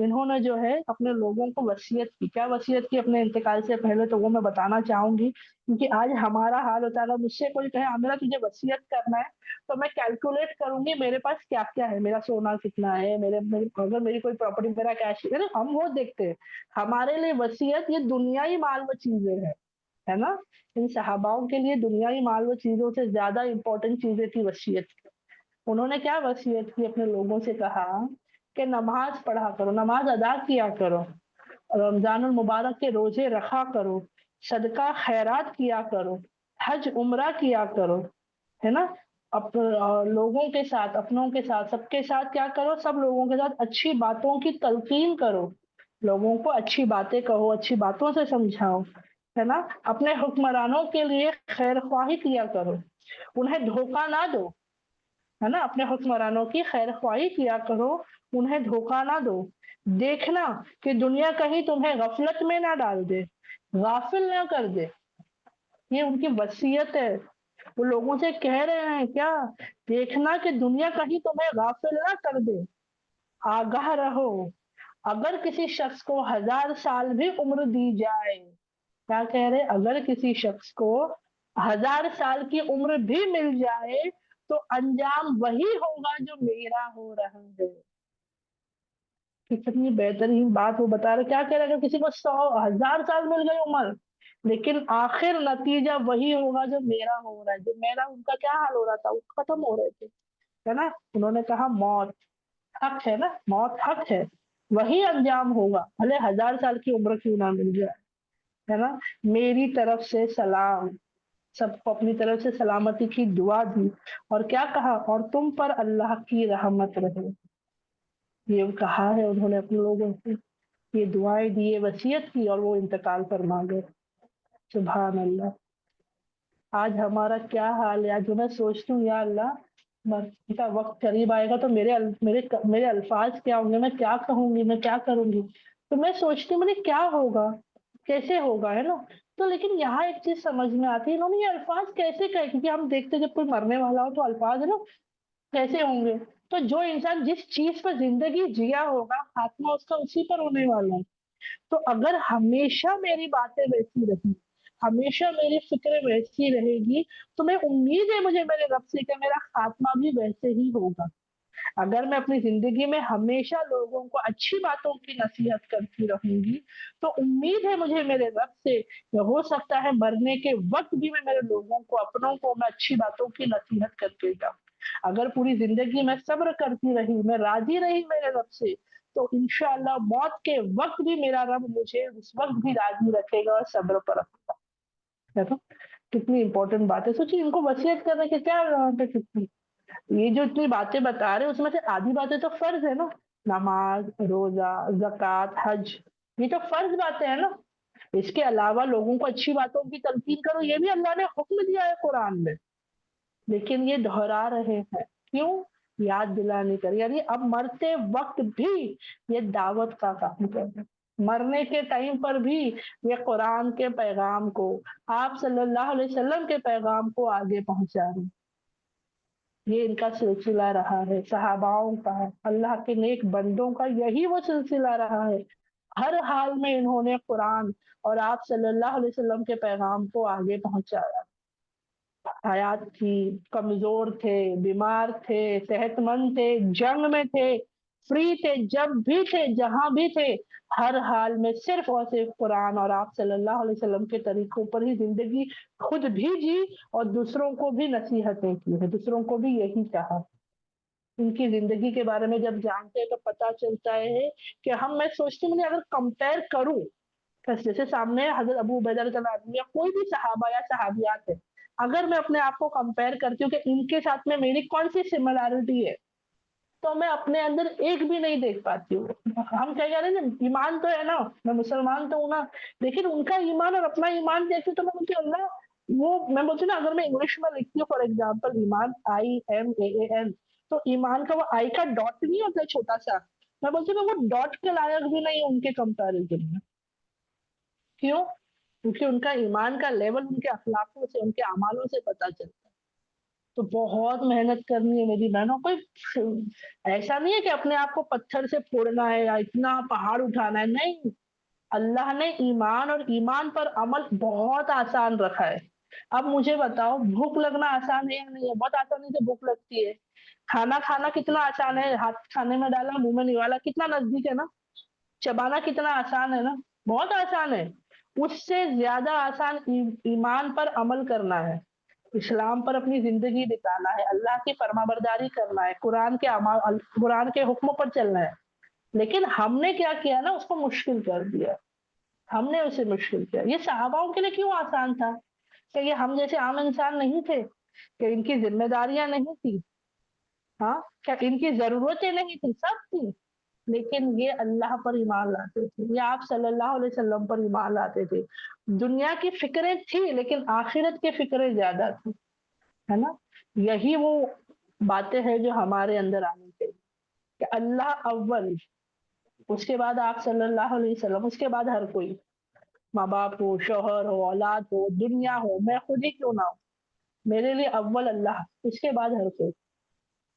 इन्होंने जो है अपने लोगों को वसीयत की। क्या वसीयत की अपने इंतकाल से पहले, तो वो मैं बताना चाहूंगी, क्योंकि आज हमारा हाल होता है, अगर मुझसे कोई कहे आमिरा तुझे वसीयत करना है, तो मैं कैलकुलेट करूंगी मेरे पास क्या क्या है, मेरा सोना कितना है, अगर मेरी कोई प्रॉपर्टी, मेरा कैश है, हम वो देखते हैं। हमारे लिए वसीयत ये दुनियाई माल व चीजें है ना। इन सहाबाओं के लिए दुनियाई माल व चीजों से ज्यादा इंपॉर्टेंट चीजें थी वसीयत। उन्होंने क्या वसीयत की, अपने लोगों से कहा कि नमाज पढ़ा करो, नमाज अदा किया करो, रमजानुल मुबारक के रोजे रखा करो, सदका खैरात किया करो, हज उम्रा किया करो, है ना। लोगों के साथ, अपनों के साथ, सबके साथ क्या करो, सब लोगों के साथ अच्छी बातों की तलकीन करो, लोगों को अच्छी बातें कहो, अच्छी बातों से समझाओ, है ना। अपने हुक्मरानों के लिए खैर ख्वाही किया करो, उन्हें धोखा ना दो, है ना। अपने हुक्मरानों की खैर ख्वाही किया करो, उन्हें धोखा ना दो। देखना कि दुनिया कहीं तुम्हें गफलत में ना डाल दे, गाफिल ना कर दे। ये उनकी वसीयत है, वो लोगों से कह रहे हैं क्या, देखना कि दुनिया कहीं तुम्हें गाफिल ना कर दे, आगाह रहो। अगर किसी शख्स को 1000 साल भी उम्र दी जाए, क्या कह रहे, अगर किसी शख्स को 1000 साल की उम्र भी मिल जाए, तो अंजाम वही होगा जो मेरा हो रहा है। कितनी बेहतरीन बात वो बता रहे, क्या कह रहे, अगर किसी को 100 1000 साल मिल गई उम्र, लेकिन आखिर नतीजा वही होगा जो मेरा हो रहा है, जो मेरा, उनका क्या हाल हो रहा था, वो खत्म हो रहे थे, है ना। उन्होंने कहा मौत हक है ना, मौत हक है, वही अंजाम होगा, भले 1000 साल की उम्र क्यों ना मिल जाए, है ना। मेरी तरफ से सलाम, सबको अपनी तरफ से सलामती की दुआ दी, और क्या कहा, और तुम पर अल्लाह की रहमत रहे। ये कहा है उन्होंने अपने लोगों से, ये दुआएं दी, ये वसीयत की, और वो इंतकाल फरमा गए। सुभान अल्लाह। आज हमारा क्या हाल है, आज मैं सोचती हूँ या अल्लाह, मरने का वक्त करीब आएगा तो मेरे अल्फाज क्या होंगे, मैं क्या कहूंगी, मैं क्या करूंगी। तो मैं सोचती हूँ, मैंने क्या होगा, कैसे होगा, है ना। तो लेकिन यहाँ एक चीज समझ में आती है, इन्होंने ये अल्फाज कैसे कहे, क्योंकि हम देखते हैं जब कोई मरने वाला हो तो अल्फाज है ना कैसे होंगे। तो जो इंसान जिस चीज पर जिंदगी जिया होगा, खात्मा उसका उसी पर होने वाला है। तो अगर हमेशा मेरी बातें वैसी रही, हमेशा मेरी फिक्र वैसी रहेगी, तो मैं उम्मीद है मुझे मेरे रब से कि मेरा खात्मा भी वैसे ही होगा। अगर मैं अपनी जिंदगी में हमेशा लोगों को अच्छी बातों की नसीहत करती रहूंगी, तो उम्मीद है मुझे मेरे रब से कि हो सकता है मरने के वक्त भी मैं मेरे लोगों को, अपनों को मैं अच्छी बातों की नसीहत करके जाऊं। अगर पूरी जिंदगी मैं सब्र करती रही, मैं राजी रही मेरे रब से, तो इंशाअल्लाह मौत के वक्त भी मेरा रब मुझे उस वक्त भी राजी रखेगा और सब्र पर रखेगा, है ना। कितनी इंपॉर्टेंट बात है, सोचिए इनको वसीयत करने की क्या जरूरत है, कितनी। ये जो इतनी बातें बता रहे हैं उसमें से आधी बातें तो फर्ज है ना, नमाज, रोजा, जक़ात, हज, ये तो फर्ज बातें है ना। इसके अलावा लोगों को अच्छी बातों की तलकीन करो, ये भी अल्लाह ने हुक्म दिया है कुरान में, लेकिन ये दोहरा रहे हैं, क्यों, याद दिलाने कर, यानी अब मरते वक्त भी ये दावत का काम कर रहे हैं। मरने के टाइम पर भी ये कुरान के पैगाम को, आप सल्लल्लाहु अलैहि वसल्लम के पैगाम को आगे पहुंचा रहे हैं। ये इनका सिलसिला रहा है, सहाबाओं का, अल्लाह के नेक बंदों का यही वो सिलसिला रहा है। हर हाल में इन्होंने कुरान और आप सल्लल्लाहु अलैहि वसल्लम के पैगाम को आगे पहुंचाया। हयात थी, कमजोर थे, बीमार थे, सेहतमंद थे, जंग में थे, फ्री थे, जब भी थे, जहां भी थे, हर हाल में सिर्फ और सिर्फ कुरान और आप सल्लल्लाहु अलैहि वसल्लम के तरीकों पर ही जिंदगी खुद भी जी, और दूसरों को भी नसीहतें की है, दूसरों को भी यही कहा। उनकी जिंदगी के बारे में जब जानते हैं तो पता चलता है कि मैं सोचती हूँ, अगर कंपेयर करूं, जैसे सामने हजरत अबू उबैदा रज़ियल्लाहु अन्हु या कोई भी सहाबा या सहाबियात है, अगर मैं अपने आप को कंपेयर करती हूँ कि इनके साथ में मेरी कौन सी सिमिलैरिटी है, तो मैं अपने अंदर एक भी नहीं देख पाती हूँ। हम क्या कह रहे हैं ना, ईमान तो है ना, मैं मुसलमान तो हूँ ना, लेकिन उनका ईमान और अपना ईमान देखती हूँ तो मैं बोलती हूँ अल्लाह, वो मैं बोलती हूँ ना, अगर मैं इंग्लिश में लिखती हूँ फॉर एग्जाम्पल ईमान, IMAAN, तो ईमान का वो आई का डॉट नहीं होता है छोटा सा, मैं बोलती हूँ वो डॉट के लायक भी नहीं है उनके कंपैरिजन में। क्यों? क्योंकि उनका ईमान का लेवल उनके अखलाकों से, उनके अमालों से पता चलता है। تو بہت محنت کرنی ہے میری بہنوں. کوئی ایسا نہیں ہے کہ اپنے آپ کو پتھر سے پھوڑنا ہے یا اتنا پہاڑ اٹھانا ہے، نہیں. اللہ نے ایمان اور ایمان پر عمل بہت آسان رکھا ہے. اب مجھے بتاؤ بھوک لگنا آسان ہے یا نہیں ہے؟ بہت آسانی سے بھوک لگتی ہے. کھانا کھانا کتنا آسان ہے، ہاتھ کھانے میں ڈالا منہ میں نوالا، کتنا نزدیک ہے نا. چبانا کتنا آسان ہے نا، بہت آسان ہے. اس سے زیادہ آسان ایمان پر عمل کرنا ہے، اسلام پر اپنی زندگی بتانا ہے، اللہ کی فرما برداری کرنا ہے، قرآن کے حکموں پر چلنا ہے. لیکن ہم نے کیا کیا نا، اس کو مشکل کر دیا. ہم نے اسے مشکل کیا. یہ صحاباؤں کے لیے کیوں آسان تھا؟ کہ یہ ہم جیسے عام انسان نہیں تھے؟ کہ ان کی ذمہ داریاں نہیں تھی؟ ہاں، کیا ان کی ضرورتیں نہیں تھی؟ سب تھی. لیکن یہ اللہ پر ایمان لاتے تھے، یہ آپ صلی اللہ علیہ وسلم پر ایمان لاتے تھے. دنیا کی فکریں تھی لیکن آخرت کی فکریں زیادہ تھی، ہے نا. یہی وہ باتیں ہیں جو ہمارے اندر آنی چاہیے کہ اللہ اول، اس کے بعد آپ صلی اللہ علیہ وسلم، اس کے بعد ہر کوئی. ماں باپ ہو، شوہر ہو، اولاد ہو، دنیا ہو، میں خود ہی کیوں نہ ہوں، میرے لیے اول اللہ، اس کے بعد ہر کوئی،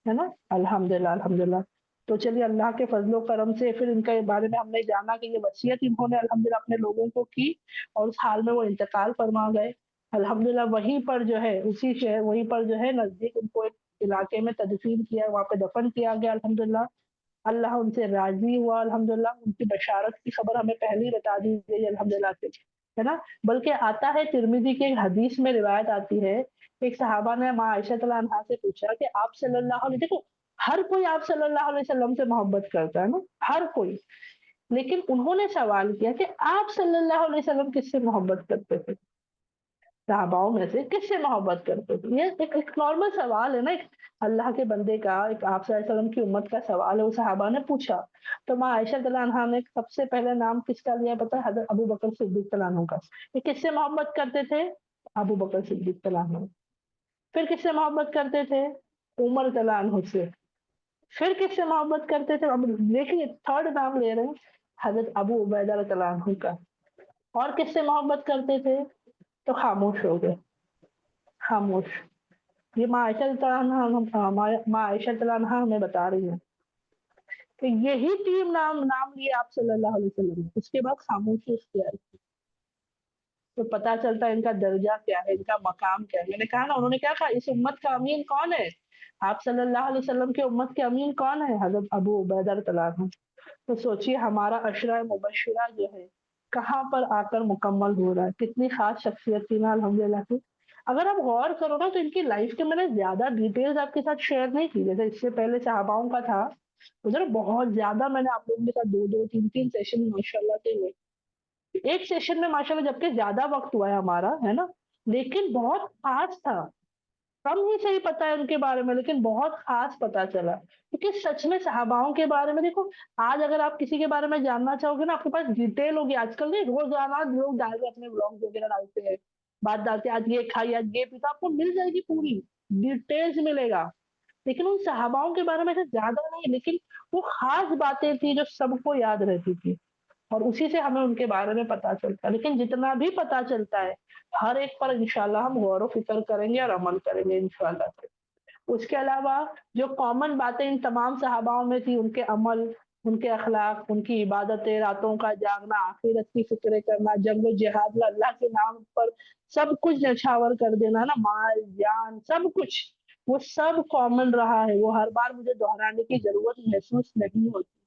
ہے نا. الحمدللہ الحمدللہ. تو چلیے اللہ کے فضل و کرم سے پھر ان کے بارے میں ہم نے جانا کہ یہ وصیت انہوں نے الحمدللہ اپنے لوگوں کو کی اور اس حال میں وہ انتقال فرما گئے. الحمدللہ وہیں پر جو ہے، اسی شہر وہیں پر جو ہے نزدیک ان کو ایک علاقے میں تدفین کیا، وہاں پہ دفن کیا گیا. الحمدللہ اللہ ان سے راضی ہوا. الحمدللہ ان کی بشارت کی خبر ہمیں پہلے ہی بتا دی گئی الحمدللہ سے، ہے نا. بلکہ آتا ہے ترمذی کے حدیث میں روایت آتی ہے، ایک صحابہ نے ماں عائشہ رضی اللہ عنہا سے پوچھا کہ آپ صلی اللہ علیہ، دیکھو ہر کوئی آپ صلی اللہ علیہ وسلم سے محبت کرتا ہے نا، ہر کوئی. لیکن انہوں نے سوال کیا کہ آپ صلی اللہ علیہ وسلم کس سے محبت کرتے تھے؟ صحاباؤں میں سے کس سے محبت کرتے تھے؟ یہ ایک نارمل سوال ہے نا، ایک اللہ کے بندے کا، ایک آپ صلی اللہ علیہ وسلم کی امت کا سوال ہے. وہ صحابہ نے پوچھا تو ماں عائشہ رضی اللہ عنہا نے سب سے پہلے نام کس کا لیا پتا ہے؟ حضرت ابو بکر صدیق رضی اللہ عنہ کا. یہ کس سے محبت کرتے تھے؟ ابو بکر صدیق رضی اللہ عنہ. پھر کس سے محبت کرتے تھے؟ عمر رضی اللہ عنہ سے. پھر کس سے محبت کرتے تھے؟ اب دیکھیے تھرڈ نام لے رہے ہیں، حضرت ابو عبیدہ رضی اللہ عنہ کا. اور کس سے محبت کرتے تھے؟ تو خاموش ہو گئے، خاموش. یہ ماں عائشہ رضی اللہ عنہا ہمیں بتا رہی ہے کہ یہی تین نام لیے آپ صلی اللہ علیہ وسلم، اس کے بعد خاموشی اختیار کی. تو پتا چلتا ہے ان کا درجہ کیا ہے، ان کا مقام کیا ہے. میں نے کہا نا، انہوں نے کیا کہا، اس امت کا امین کون ہے؟ آپ صلی اللہ علیہ وسلم کے امت کے امین کون ہے؟ حضرت ابو عبیدہ رضی اللہ عنہ. تو سوچئے ہمارا عشرہ مبشرہ جو ہے کہاں پر آ کر مکمل ہو رہا ہے. کتنی خاص شخصیت تھی نا الحمدللہ کی. اگر آپ غور کرو نا تو ان کی لائف کے میں نے زیادہ ڈیٹیلز آپ کے ساتھ شیئر نہیں کی، جیسے اس سے پہلے صحاباؤں کا تھا ادھر بہت زیادہ میں نے آپ لوگوں کے ساتھ دو تین سیشن ماشاءاللہ کے ہوئے. ایک سیشن میں ماشاءاللہ جبکہ زیادہ وقت ہوا ہے ہمارا، ہے نا، لیکن بہت خاص تھا. کم ہی صحیح پتا ہے ان کے بارے میں لیکن بہت خاص پتا چلا. کیونکہ سچ میں صحاباؤں کے بارے میں دیکھو، آج اگر آپ کسی کے بارے میں جاننا چاہو گے نا، آپ کے پاس ڈیٹیل ہوگی. آج کل نہیں، روزانہ لوگ ڈال کے اپنے بلاگ وغیرہ ڈالتے ہیں، بات ڈالتے ہیں، آج یہ کھائی، آج یہ پیتا، آپ کو مل جائے گی، پوری ڈیٹیلز ملے گا. لیکن ان صحاباؤں کے بارے میں ایسے زیادہ نہیں، لیکن وہ خاص باتیں تھی جو سب کو یاد رہتی تھی اور اسی سے ہمیں ان کے بارے میں پتا چلتا ہے. لیکن جتنا بھی پتا چلتا ہے ہر ایک پر انشاءاللہ ہم غور و فکر کریں گے اور عمل کریں گے انشاءاللہ سے. اس کے علاوہ جو کامن باتیں ان تمام صحاباؤں میں تھی، ان کے عمل، ان کے اخلاق، ان کی عبادتیں، راتوں کا جاگنا، آخرت کی فکریں کرنا، جنگ و جہاد میں اللہ کے نام پر سب کچھ نچھاور کر دینا نا، مال جان سب کچھ، وہ سب کامن رہا ہے. وہ ہر بار مجھے دہرانے کی ضرورت محسوس نہیں ہوتی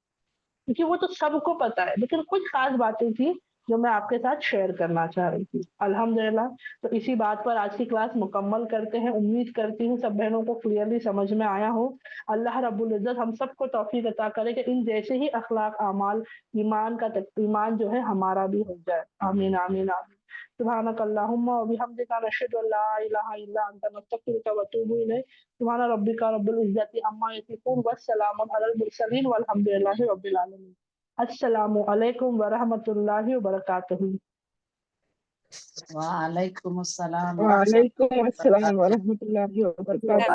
کیونکہ وہ تو سب کو پتا ہے. لیکن کچھ خاص باتیں تھی جو میں آپ کے ساتھ شیئر کرنا چاہ رہی تھی الحمدللہ. تو اسی بات پر آج کی کلاس مکمل کرتے ہیں. امید کرتی ہوں سب بہنوں کو کلیئرلی سمجھ میں آیا ہو. اللہ رب العزت ہم سب کو توفیق عطا کرے کہ ان جیسے ہی اخلاق، اعمال، ایمان جو ہے ہمارا بھی ہو جائے. آمین آمین آمین. سبحانک اللہم و بحمدک، نشہد ان لا الہ الا انت، نستغفرک و نتوب الیک. سبحان ربک رب العزت عما یصفون والسلام علی المرسلین والحمد للہ رب العالمین. السلام علیکم ورحمۃ اللہ وبرکاتہ. وعلیکم السلام وعلیکم السلام ورحمۃ اللہ وبرکاتہ.